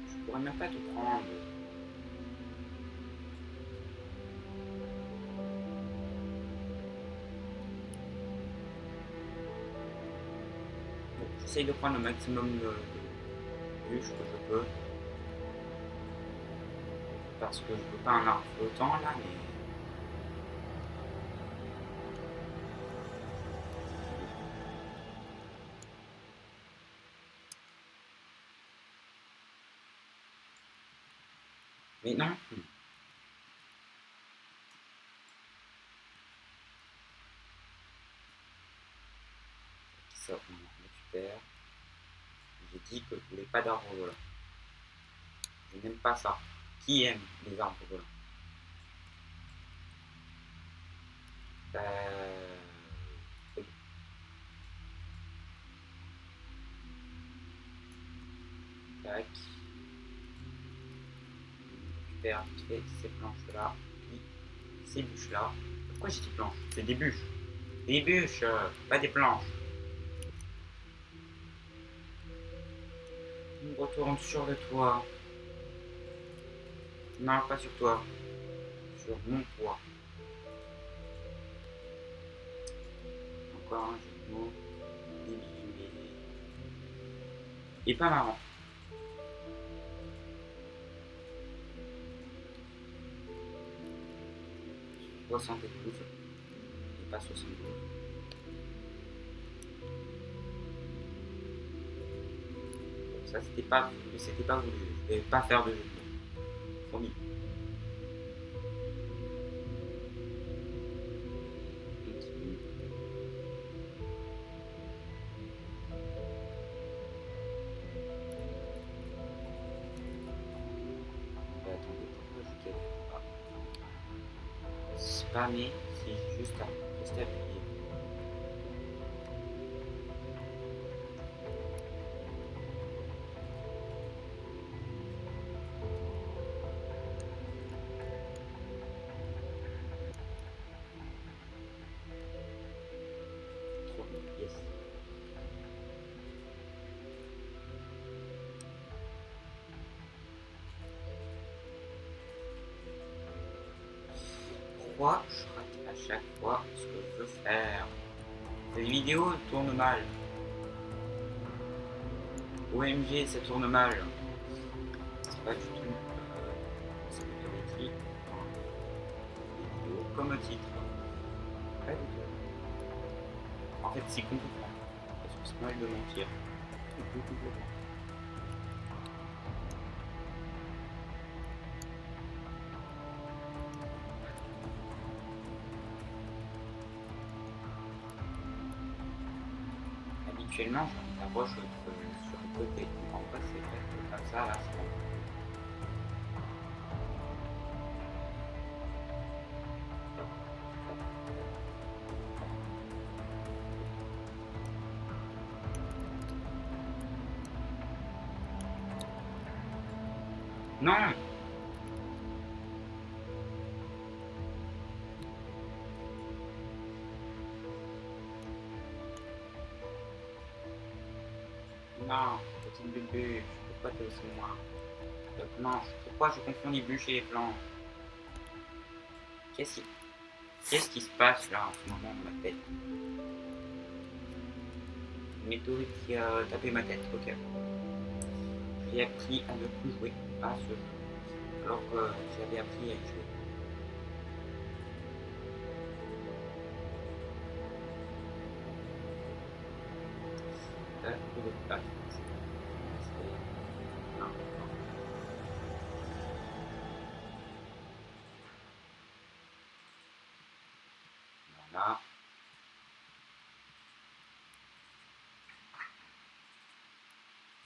Je pourrais même pas tout prendre. Bon, j'essaye de prendre le maximum de bûches que je peux. Parce que je veux pas un arbre flottant là, mais... Mais non. Ça, on récupère. J'ai dit que je voulais pas d'arbres volants. Je n'aime pas ça. Qui aime les arbres volants? Oui. Tac. On récupère vite fait ces planches-là, puis ces bûches-là. Pourquoi j'ai dit planches? C'est des bûches. Des bûches, pas des planches. On retourne sur le toit. Non, pas sur toi. Sur mon toit. Encore un jeu de mots. Et pas marrant. « 72 et pas 72. Ça c'était pas voulu. Je vais pas faire de jeu de mots. Promis. spammer, c'est juste à rester appuyé. Trop bien, yes. Pourquoi je rate à chaque fois ce que je veux faire? Cette vidéo tourne mal. OMG, ça tourne mal. C'est pas du tout ce que j'avais écrit dans les vidéos comme titre. Pas du tout. En fait, c'est complètement. Parce que c'est mal de mentir. Complètement. Habituellement, j'en ai la roche sur le côté. En vrai, c'est fait comme ça, là, c'est bon. Non! Non, petite bébé, pourquoi t'es aussi moi? Non, pourquoi je confonds les bûches et les plans? Qu'est-ce qui se passe là en ce moment dans ma tête? Une météorite qui a tapé ma tête, ok. J'ai appris à ne plus jouer à ce jeu, alors que j'avais appris à y jouer. Voilà.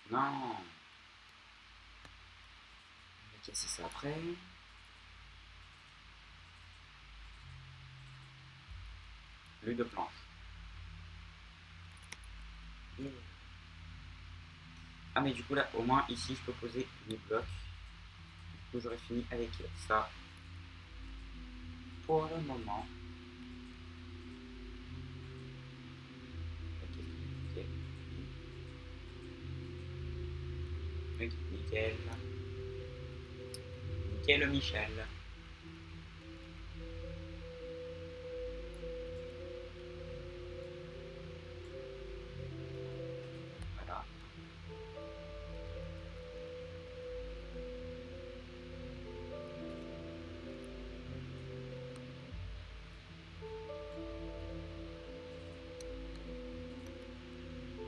Non. On va casser ça après. Plus de planches. Ah mais du coup là, au moins ici, je peux poser mes blocs. Du coup, j'aurais fini avec ça. Pour le moment. Ok, nickel. Nickel Michel. Voilà.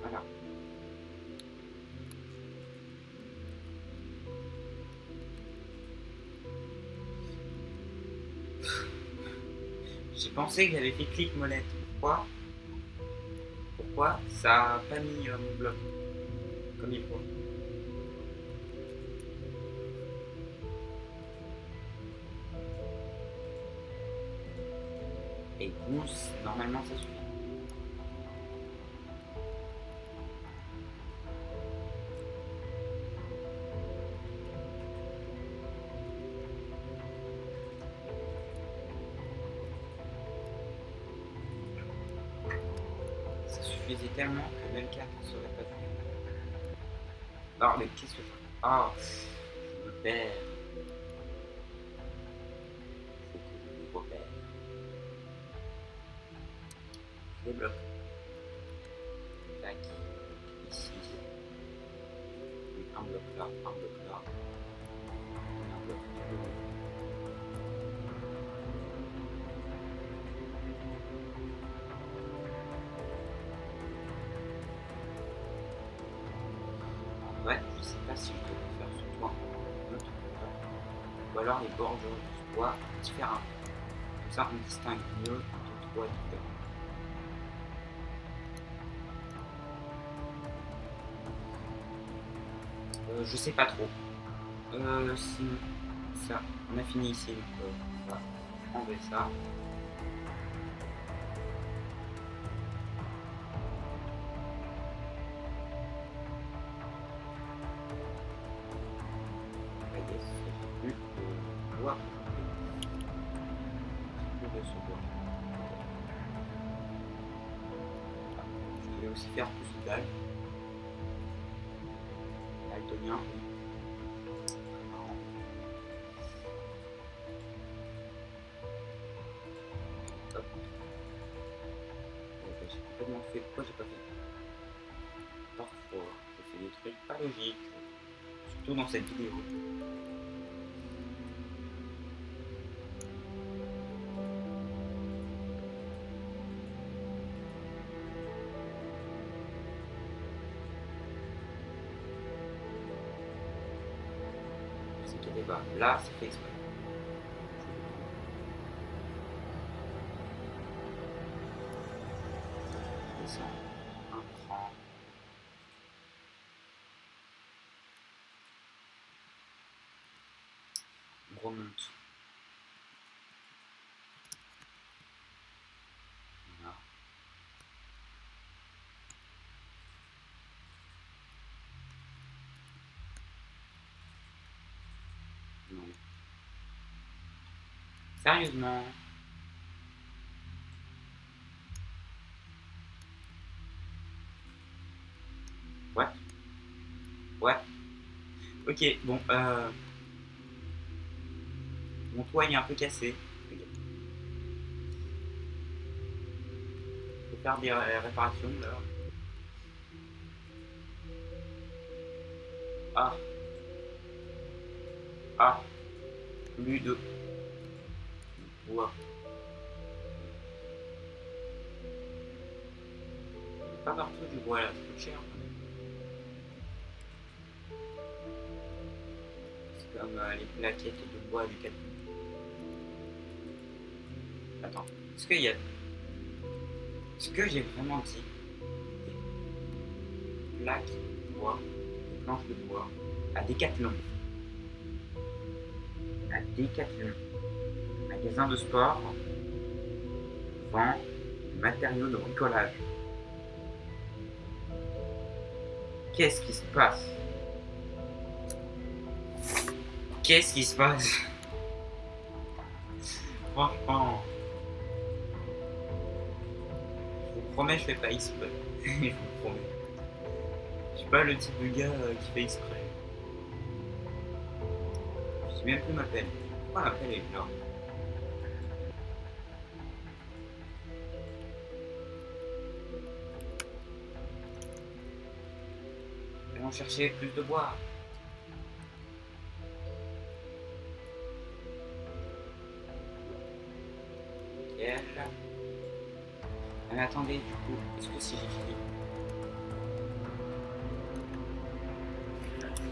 Voilà. J'ai pensé que j'avais fait clic molette. Pourquoi ça a pas mis mon bloc comme il faut? Et pouce, normalement ça suffit. Ça suffisait tellement que même 4 ne serait pas fait. Alors, mais qu'est-ce que je fais? Ah, je me perds. Faut que je me repère. Je débloque. Tac. Ici. Un bloc là, un bloc là. Un bloc là. En vrai, je sais pas si je devrais faire ce toit en autre couleur. Ou alors les bordures du toit différemment. Comme ça, on distingue mieux deux toits différents. Je sais pas trop. Sinon, ça, on a fini ici. Donc, on va enlever ça. ce bois. Ah, je devais aussi faire plus de dalles. Daltonien, oui. Très marrant. Hop. J'ai complètement fait. Pourquoi j'ai pas fait? Parfois, je fais des trucs pas logiques. Surtout dans cette vidéo. Ne vous inquiétez pas, là c'est fait exprès. Je descends un cran. On remonte. Voilà. Non. Sérieusement. What? What? Ok, bon, mon toit il est un peu cassé. Regarde. Je vais faire des réparations là. Ah, ah, plus de bois. Pas partout du bois là, c'est cher. C'est comme les plaquettes de bois du 4. Attends, est-ce qu'il y a. Ce que j'ai vraiment dit, des plaques de bois, des planches de bois, à Décathlon. À Décathlon. Magasin de sport vend des matériaux de bricolage. Qu'est-ce qui se passe? Qu'est-ce qui se passe? Franchement, je vous promets, je fais pas exprès. Je vous promets. Je suis pas le type de gars qui fait exprès. Je sais même plus ma pelle. Pourquoi ma pelle est là? Allons chercher plus de bois. Nickel. Mais attendez, du coup, est-ce que si j'écris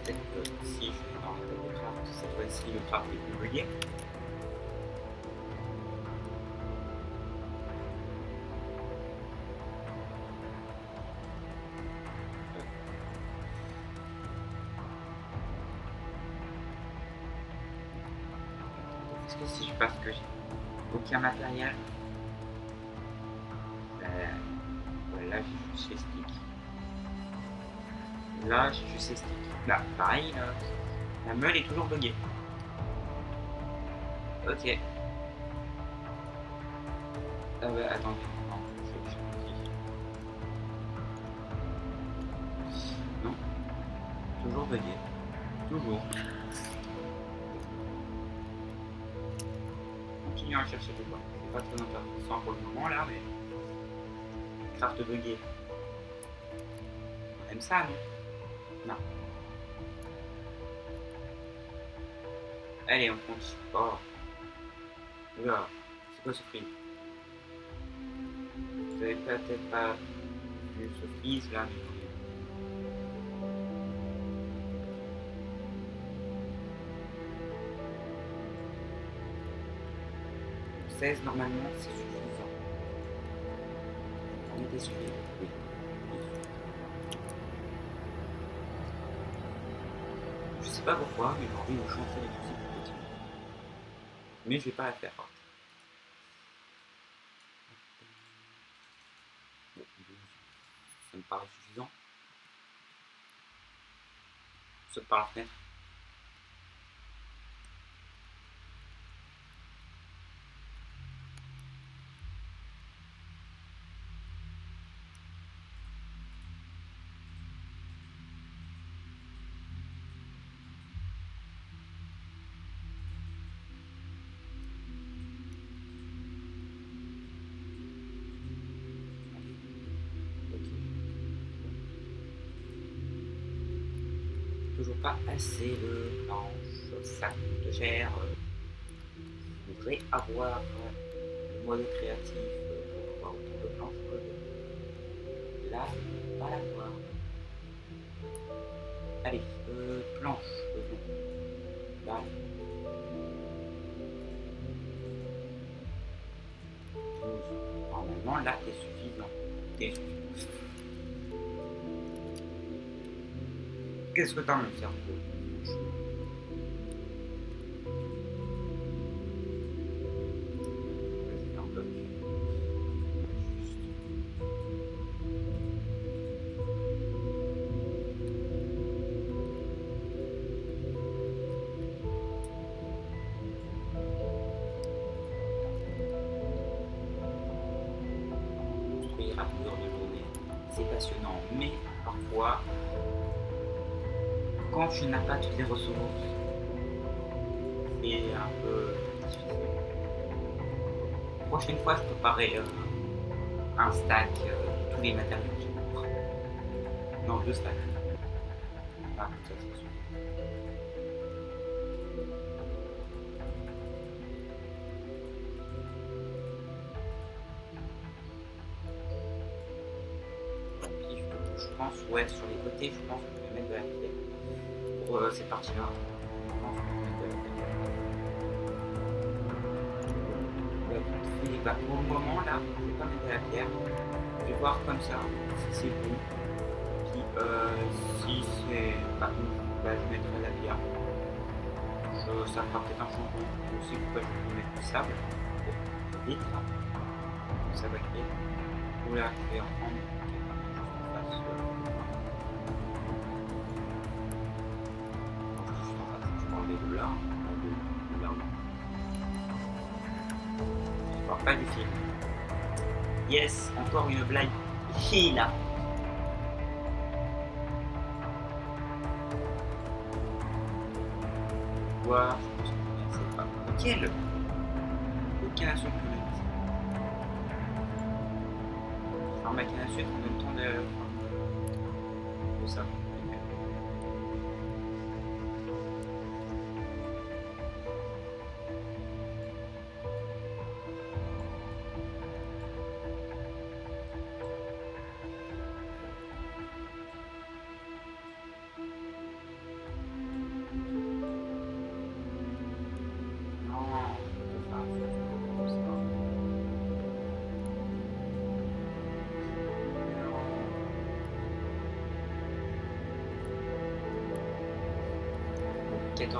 peut-être que si je vais dans la table de craft, cette fois-ci le craft est plus bugué. Est-ce que si je passe que j'ai aucun matériel, là j'ai juste les sticks. Là j'ai juste les sticks. Là, pareil, la meule est toujours buggée. Ok. Ah bah attendez. Non, non. Toujours buggé. Toujours. Continuons à chercher du bois. C'est pas très intéressant pour le moment là, mais. Craft buggé. On aime ça, non? Non. Allez, on compte. Oh. Là, c'est quoi ce prix? Vous avez peut-être pas vu ce freeze là, mais 16 normalement c'est suffisant. On était sûr. Oui. Je sais pas pourquoi, mais j'ai envie de chanter les musiques petits. Mais je vais pas la faire. Bon, ça me paraît suffisant. Saute par la fenêtre. toujours pas assez de planches, ça coûte cher. Je voudrais avoir le mode créatif pour avoir autant de planches que là, je ne peux pas l'avoir. Allez, planche, non. Là, 12. Normalement, là, t'es suffisant. T'es suffisant. Qu'est-ce que t'as, mon cerveau? Vas-y, un bloc. Juste. Construire à longueur de journée, c'est passionnant, mais parfois, quand tu n'as pas toutes les ressources, c'est un peu difficile. La prochaine fois, je préparerai un stack de tous les matériaux que j'ai. Non, 2 stacks. Ah, comme ça, c'est sûr. Puis, je pense, ouais, sur les côtés, je pense qu'on peut mettre de la pierre. Pour cette partie-là, je pense qu'on peut mettre de la pierre. Et bah, pour le moment, là, je vais pas mettre de la pierre. Je vais voir comme ça si c'est bon. Puis si c'est pas bon, bah, je mettrai la pierre. Ça fera peut-être un changement. Je sais pourquoi je vais mettre du sable. Pour vite là. Ça va créer. Pour la créer en prendre. Juste en face. Juste en face. Je prends les deux là. De là. Je vois pas du film. Yes, encore une blague. Qui là? Voir, je pense que c'est pas. Lequel? Aucun à sucre que le faire ma canne à sucre en même temps de ça.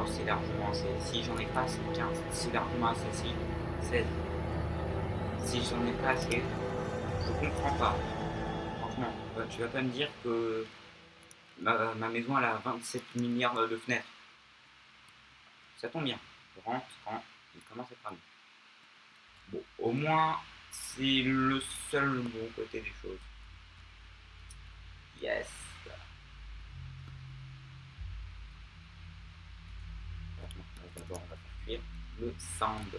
C'est largement assez. Si j'en ai pas assez, 15. C'est largement assez. 16. Si j'en ai pas assez, je comprends pas. Franchement, tu vas pas me dire que ma maison elle a 27 milliards de fenêtres. Ça tombe bien. Je rentre quand il commence à être fermé. Bon, au moins, c'est le seul bon côté des choses. Yes. D'abord, on va faire cuire le sand.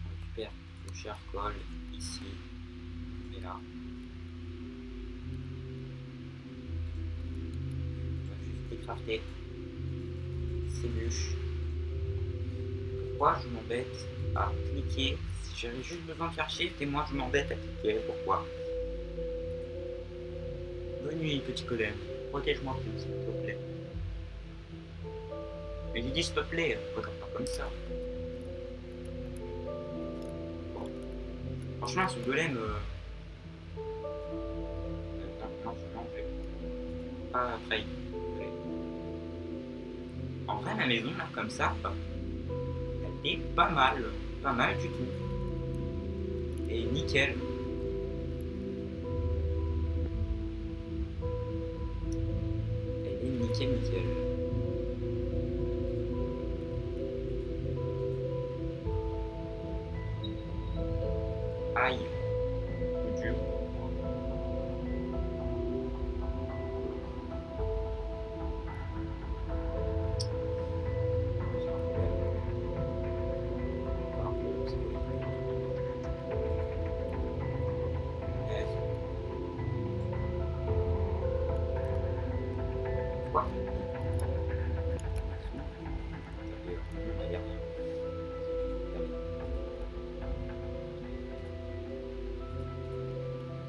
On récupère le charcoal ici et là. On va juste décrafter ces bûches. Pourquoi je m'embête à cliquer? Si j'avais juste besoin de faire shift et moi je m'embête à cliquer. Pourquoi? Bonne nuit, petit golem. Protège-moi, s'il te plaît. Mais j'ai dit s'il te plaît, regarde pas comme ça. Bon. Franchement, ce golem. Non, je vais pas failli. En vrai, ma maison, là, comme ça, elle est pas mal. Pas mal du tout. Et nickel. Nickel. Aïe. Dur. Quoi? Il y a rien.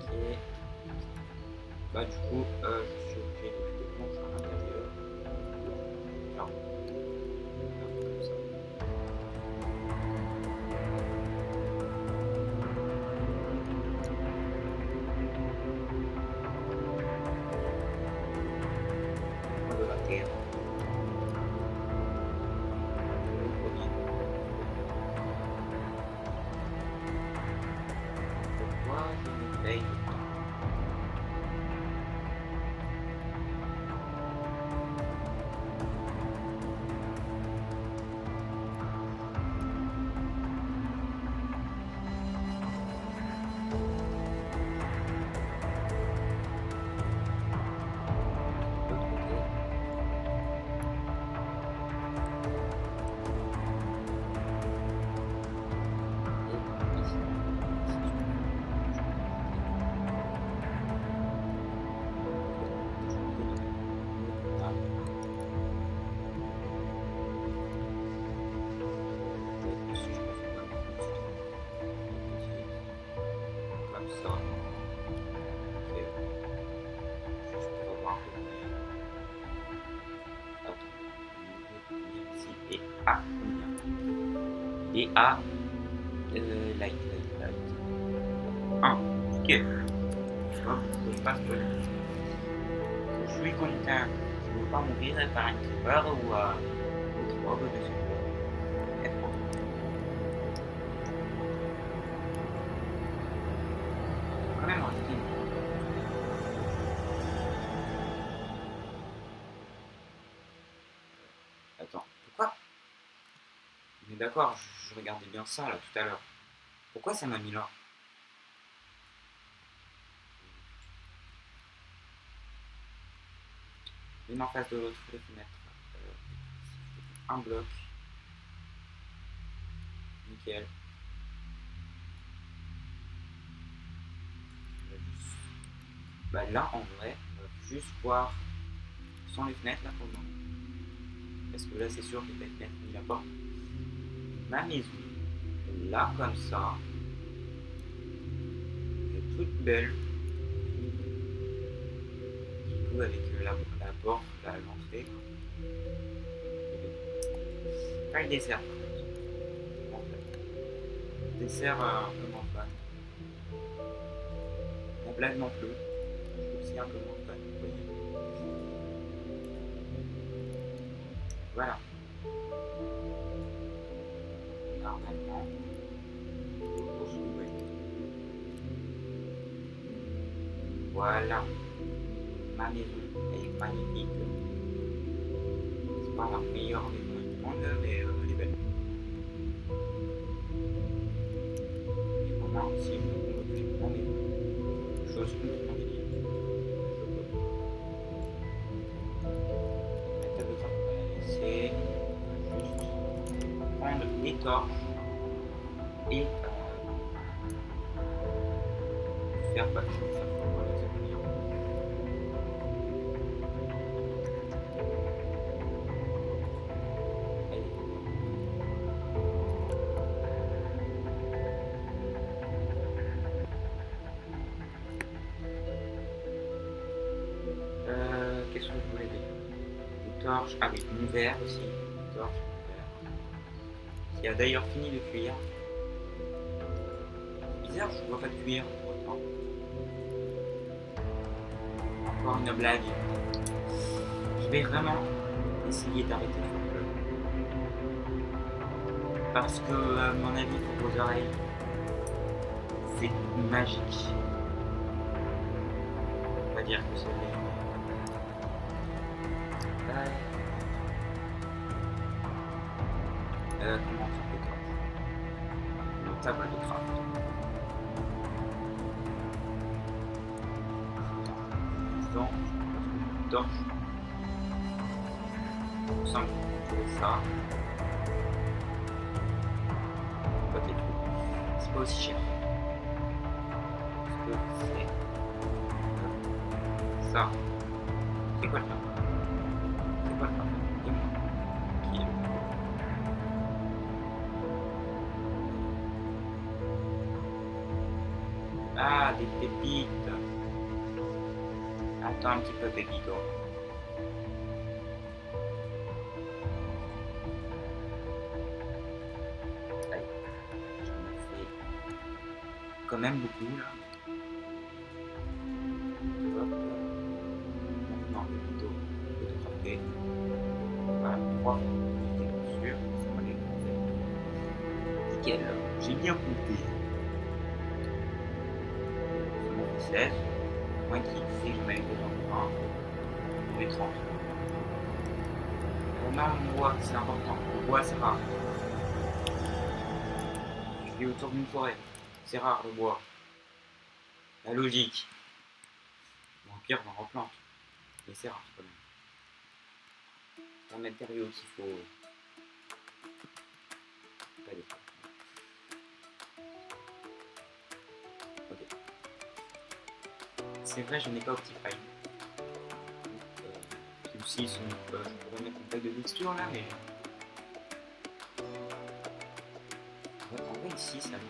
Ok. Bah du coup, je suis obligé de mettre des planches à l'intérieur. Là. Comme ça. De la terre. Pourquoi je me paye pas? Ça. Ok. Juste pour avoir un peu de... Attends. Ici. Et A. Combien? Et A. Light. 1. Ok. Hop, je passe de là. Je suis content. Je ne veux pas mourir par un creeper ou autre mob dessus. Quand même rester. Attends, pourquoi? Mais d'accord, je regardais bien ça là tout à l'heure. Pourquoi ça m'a mis là? Une en face de l'autre, les fenêtres. Un bloc. Nickel. Bah là en vrai, on va juste voir sans les fenêtres là pour le moment. Parce que là c'est sûr qu'il y a des fenêtres ni la porte. Ma maison, là comme ça, elle est toute belle. Du coup avec la porte, l'entrée. Pas le dessert par contre. Le dessert un peu moins fan. La blague non plus. Je suis aussi un peu moins fan, vous voyez. Voilà. Normalement, voilà. Ma maison est magnifique. C'est pas la meilleure maison du monde, mais elle est belle. Et au moins, si vous voulez ma maison, chose complètement délire. La table de travail, on va la laisser. On va juste prendre les torches et faire pas de choses. Qu'est-ce que je voulais dire? Des torches, ah oui, mon verre aussi. Des torches, mon verre. Qui a d'ailleurs fini de cuire. Bizarre, je vois pas de cuire pour autant. Encore une blague. Je vais vraiment essayer d'arrêter de faire bleu. Parce que, à mon avis, pour vos oreilles, c'est magique. On va dire que c'est légendaire. Comment on fait les torches? Une table de craft. Donc, une torche. Simple, c'est ça. C'est pas aussi cher. Parce que c'est ça. C'est quoi le temps? Ah, des pépites. Attends un petit peu, Pépito. Allez, j'en ai fait quand même beaucoup là. Hop. Maintenant, Pépito, je vais te frapper. Voilà, 3 j'étais sûr, ça va aller. Nickel, j'ai bien compté. Ça m'a fait 16. Moi qui disais que j'en avais besoin de 1, j'en ai 30. Non, le bois, c'est important. Le bois, c'est rare. Je vis autour d'une forêt. C'est rare le bois. La logique. Bon, au pire, j'en replante. Mais c'est rare quand même. C'est un matériau qu'il faut. Pas des fois. Ok. C'est vrai, je n'ai pas Optifine. Aussi, je pourrais mettre une taille de texture là, mais. En vrai, ici, ça marche.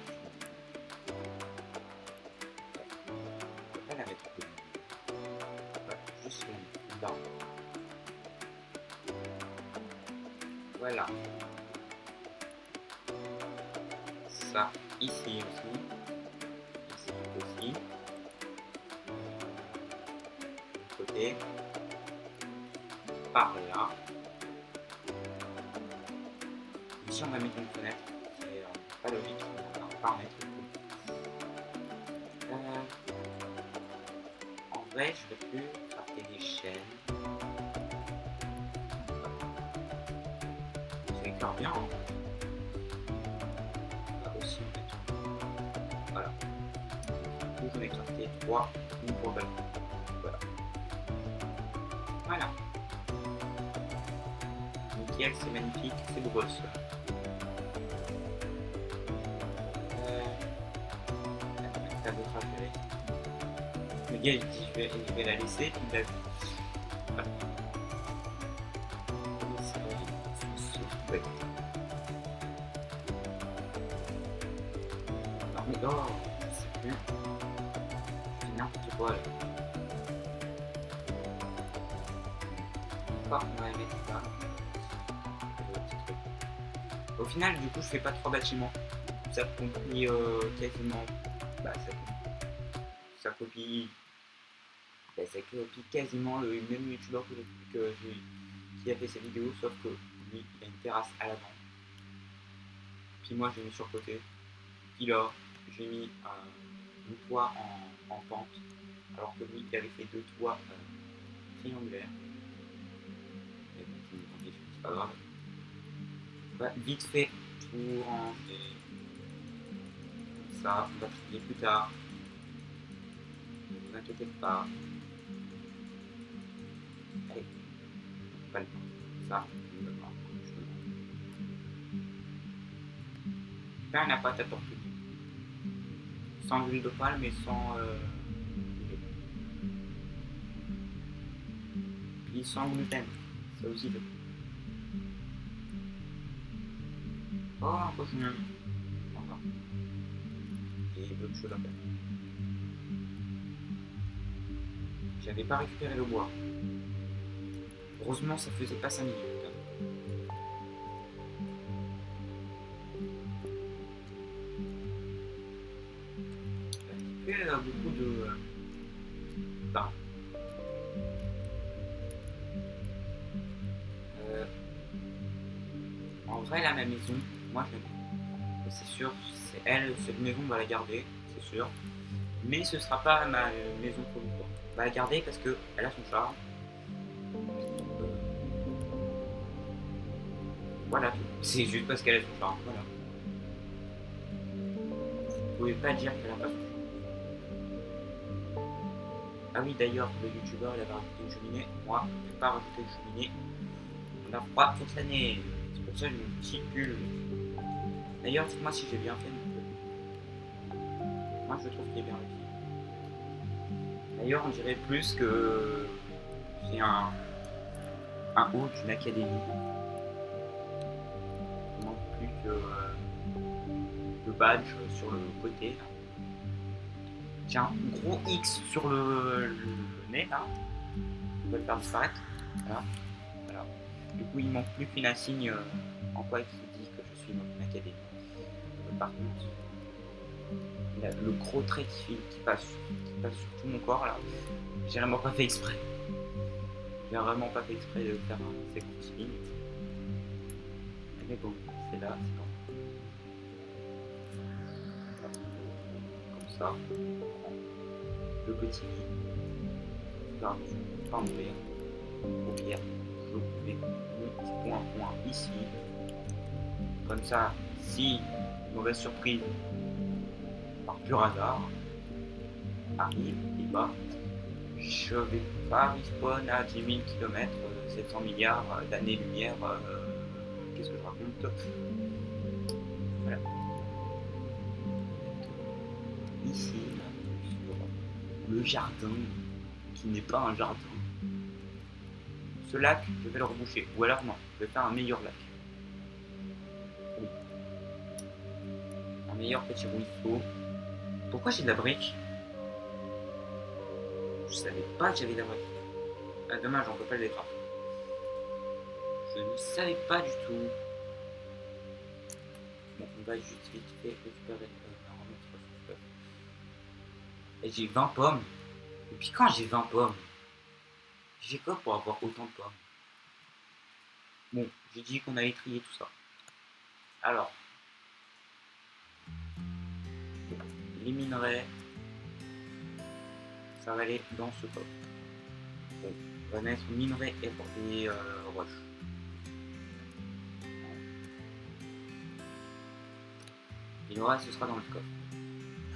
On va pas la mettre plus. Voilà, juste là. Voilà. Ça, ici aussi. Ici aussi. De côté. Par là. Ici, on va mettre une fenêtre. C'est pas logique. On va pas en mettre une. En vrai, je vais plus crafter des chaînes. Ça éclaire bien. Hein. On va aussi en mettre une. Voilà. Du coup, je vais crafter 3. Une pour le balcon. Voilà. Voilà. Nickel, c'est magnifique, c'est beau gosse. T'as d'autres à gérer. Le gars il dit je vais la laisser, puis il l'a vu. Voilà. C'est vrai, c'est bête. Non mais oh, c'est plus. C'est n'importe quoi là. Pourquoi on va mettre ça? Au final, du coup, je fais pas 3 bâtiments. Ça copie quasiment. Bah, ça copie. Bah, ça copie quasiment le même youtubeur qui a fait sa vidéo, sauf que lui, il a une terrasse à l'avant. Puis moi, j'ai mis sur le côté. Puis là, j'ai mis un toit en pente, alors que lui, il avait fait 2 toits triangulaires. Mais bon, c'est pas grave. Bah, vite fait, tout ranger. Ça, on va trier plus tard. Ne vous inquiétez pas. Allez, pas le temps. Ça, je me prends. Faire la pâte à tortue. Sans huile de palme, mais sans. Puis sans gluten. Ça aussi, je. Oh, un peu mieux. Enfin. Et d'autres choses à faire. J'avais pas récupéré le bois. Heureusement, ça faisait pas 5 minutes. J'ai fait beaucoup de. Bah. En vrai, là, ma maison, moi je l'aime. C'est sûr, c'est elle, cette maison, on va la garder, c'est sûr. Mais ce sera pas ma maison pour longtemps. On va la garder parce qu'elle a son charme. Voilà, c'est juste parce qu'elle a son charme. Voilà. Vous pouvez pas dire qu'elle a pas son charme. Ah oui, d'ailleurs, le youtubeur, il avait rajouté une cheminée. Moi, je n'ai pas rajouté une cheminée. On a froid toute l'année. C'est pour ça que j'ai une petite bulle. D'ailleurs, dites-moi si j'ai bien fait. Moi, je trouve qu'il est bien réussi. D'ailleurs, on dirait plus que c'est un haut d'une académie. Il manque plus que le badge sur le côté. J'ai un gros X sur le nez là. On va le faire disparaître. Voilà. Voilà. Du coup, il manque plus qu'une insigne en quoi qui dit que je suis dans une académie. Par contre, le gros trait qui passe sur tout mon corps là, j'ai vraiment pas fait exprès. J'ai vraiment pas fait exprès de faire ces grosses lignes. Mais bon, c'est là, c'est bon. Comme ça, le petit par-dessus, pas mourir. Au pire, je mets mon petit point ici. Comme ça, si mauvaise surprise par pur hasard arrive et bah je vais pas respawn à 10 000 km, 700 milliards d'années-lumière. Qu'est-ce que je raconte? Voilà. Ici, sur le jardin, qui n'est pas un jardin. Ce lac, je vais le reboucher. Ou alors non, je vais faire un meilleur lac. Oui. Un meilleur petit ruisseau. Pourquoi j'ai de la brique? Je savais pas que j'avais de la brique. Ah, dommage, on peut pas le détruire. Je ne savais pas du tout. Bon, on va juste vite fait récupérer un autre. Et j'ai 20 pommes. Et puis quand j'ai 20 pommes, j'ai quoi pour avoir autant de pommes? Bon, j'ai dit qu'on allait trier tout ça. Alors, les minerais, ça va aller dans ce coffre. Bon, on va mettre minerais et roches. Et le reste, ce sera dans le coffre.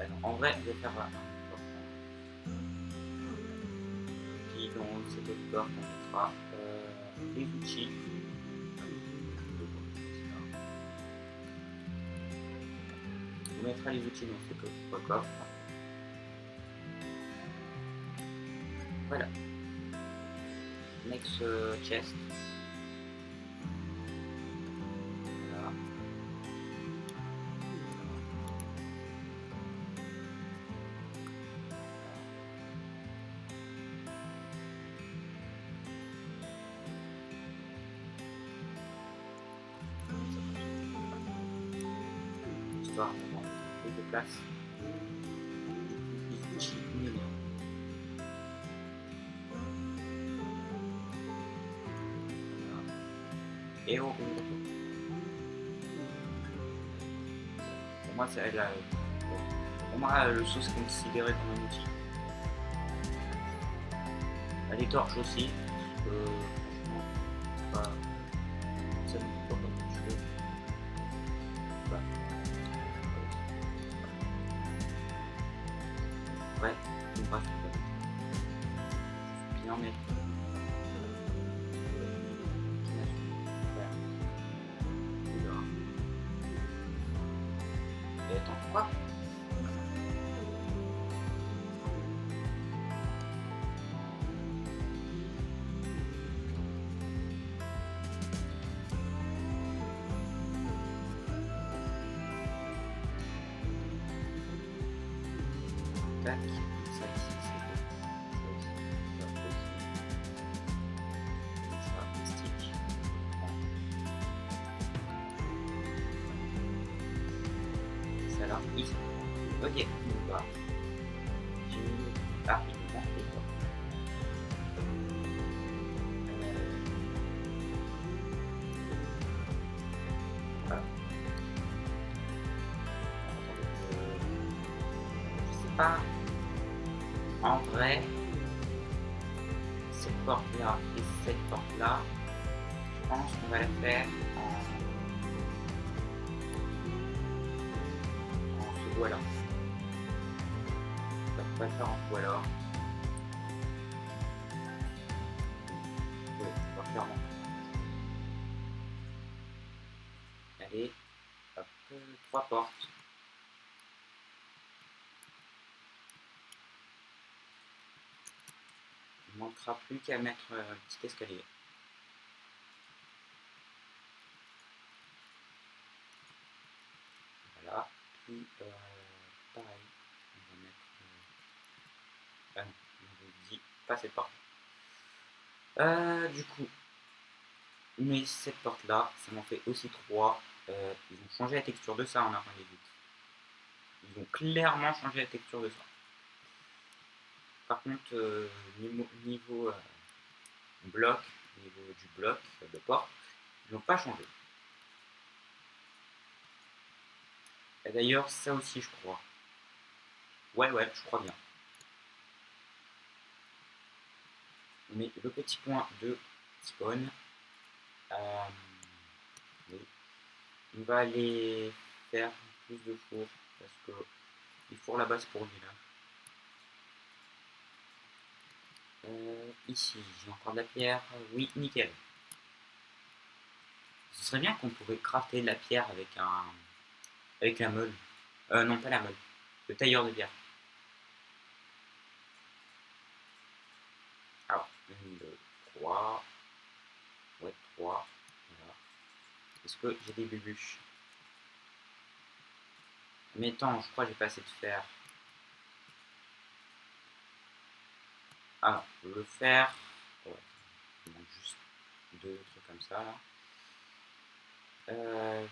Alors, en vrai, je vais faire un coffre. Puis dans cet autre coffre, on mettra les outils. On mettra les outils dans ce coffre. Voilà. Next chest. Voilà. Histoire d'avoir plus de place. Les outils numériques. Et au pour moi, pour moi, le saut c'est considéré comme un outil. Les torches aussi, franchement, pas, ça ne me pas comme chose. Bah, ouais, on va bien mettre. Et attends, quoi? Tac, ça ici, c'est bon. Ça aussi, ça aussi. Ça, stick. Ça là, ici. Ok, donc là, j'ai mis rapidement les portes. Voilà. Je sais pas, en vrai, cette porte là et cette porte là, je pense qu'on va la faire en ce bois là. On va le faire en bois là. Ouais, on va faire en. Allez, hop, 3 portes. Il ne manquera plus qu'à mettre un petit escalier. Voilà, puis pareil, on va mettre Ah non, je vous dis pas cette porte. Du coup, mais cette porte là, ça m'en fait aussi 3. Ils ont changé la texture de ça en avant les doutes. Ils ont clairement changé la texture de ça. Par contre, niveau bloc, niveau du bloc de porte, ils n'ont pas changé. Et d'ailleurs, ça aussi, je crois. Ouais, je crois bien. On met le petit point de spawn. Oui. On va aller faire plus de fours parce que les fours là-bas c'est pour le village. Ici, j'ai encore de la pierre. Oui, nickel. Ce serait bien qu'on pourrait crafter de la pierre avec la meule. Non, pas la meule. Le tailleur de pierre. Alors, 1, 2, 3. Ouais, 3. Voilà. Est-ce que j'ai des bubuches? Mais attends, je crois que j'ai pas assez de fer. Ah, le fer. Ouais, il manque juste 2 trucs comme ça là. Euh,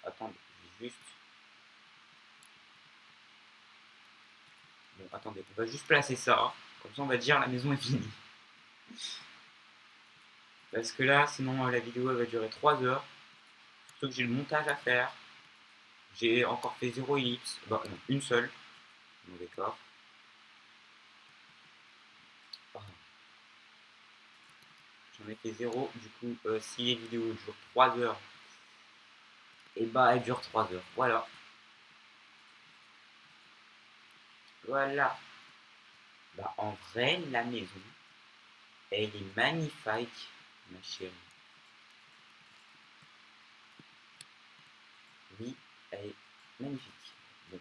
attendez, juste. Bon, attendez, on va juste placer ça. Comme ça, on va dire la maison est finie. Parce que là, sinon, la vidéo elle va durer 3 heures. Surtout que j'ai le montage à faire. J'ai encore fait 0 ellipse. Bah, non, une seule. Bon, d'accord. Ah. J'en ai fait 0. Du coup, si les vidéos durent 3 heures, et bah, elles durent 3 heures. Voilà. Voilà. Bah, en vrai, la maison, elle est magnifique, ma chérie. Oui, elle est magnifique. Bon,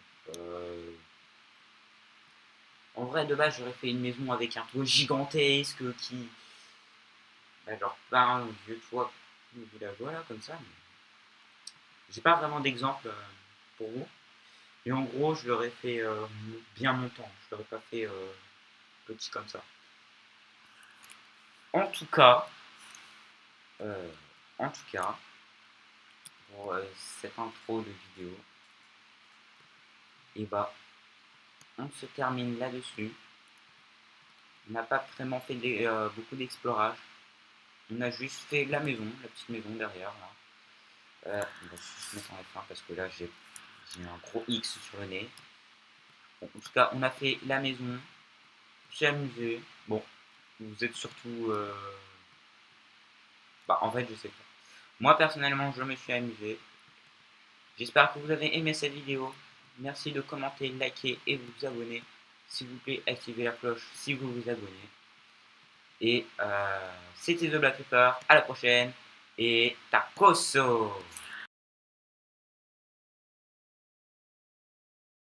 en vrai, de base, j'aurais fait une maison avec un toit gigantesque qui. Bah, genre pas un vieux toit villageois, là, comme ça. J'ai pas vraiment d'exemple pour vous. Et en gros, je l'aurais fait bien montant. Je l'aurais pas fait petit comme ça. En tout cas, euh, en tout cas, pour cette intro de vidéo, et bah, on se termine là-dessus. On n'a pas vraiment fait beaucoup d'explorage. On a juste fait la maison, la petite maison derrière. Là. On va juste mettre en F1 parce que là j'ai un gros X sur le nez. Bon, en tout cas, on a fait la maison. J'ai amusé. Bon, vous êtes surtout. Bah, en fait, je sais pas. Moi, personnellement, je me suis amusé. J'espère que vous avez aimé cette vidéo. Merci de commenter, liker et vous abonner. S'il vous plaît, activez la cloche si vous vous abonnez. Et c'était The Black Pepper. À la prochaine. Et tacoso!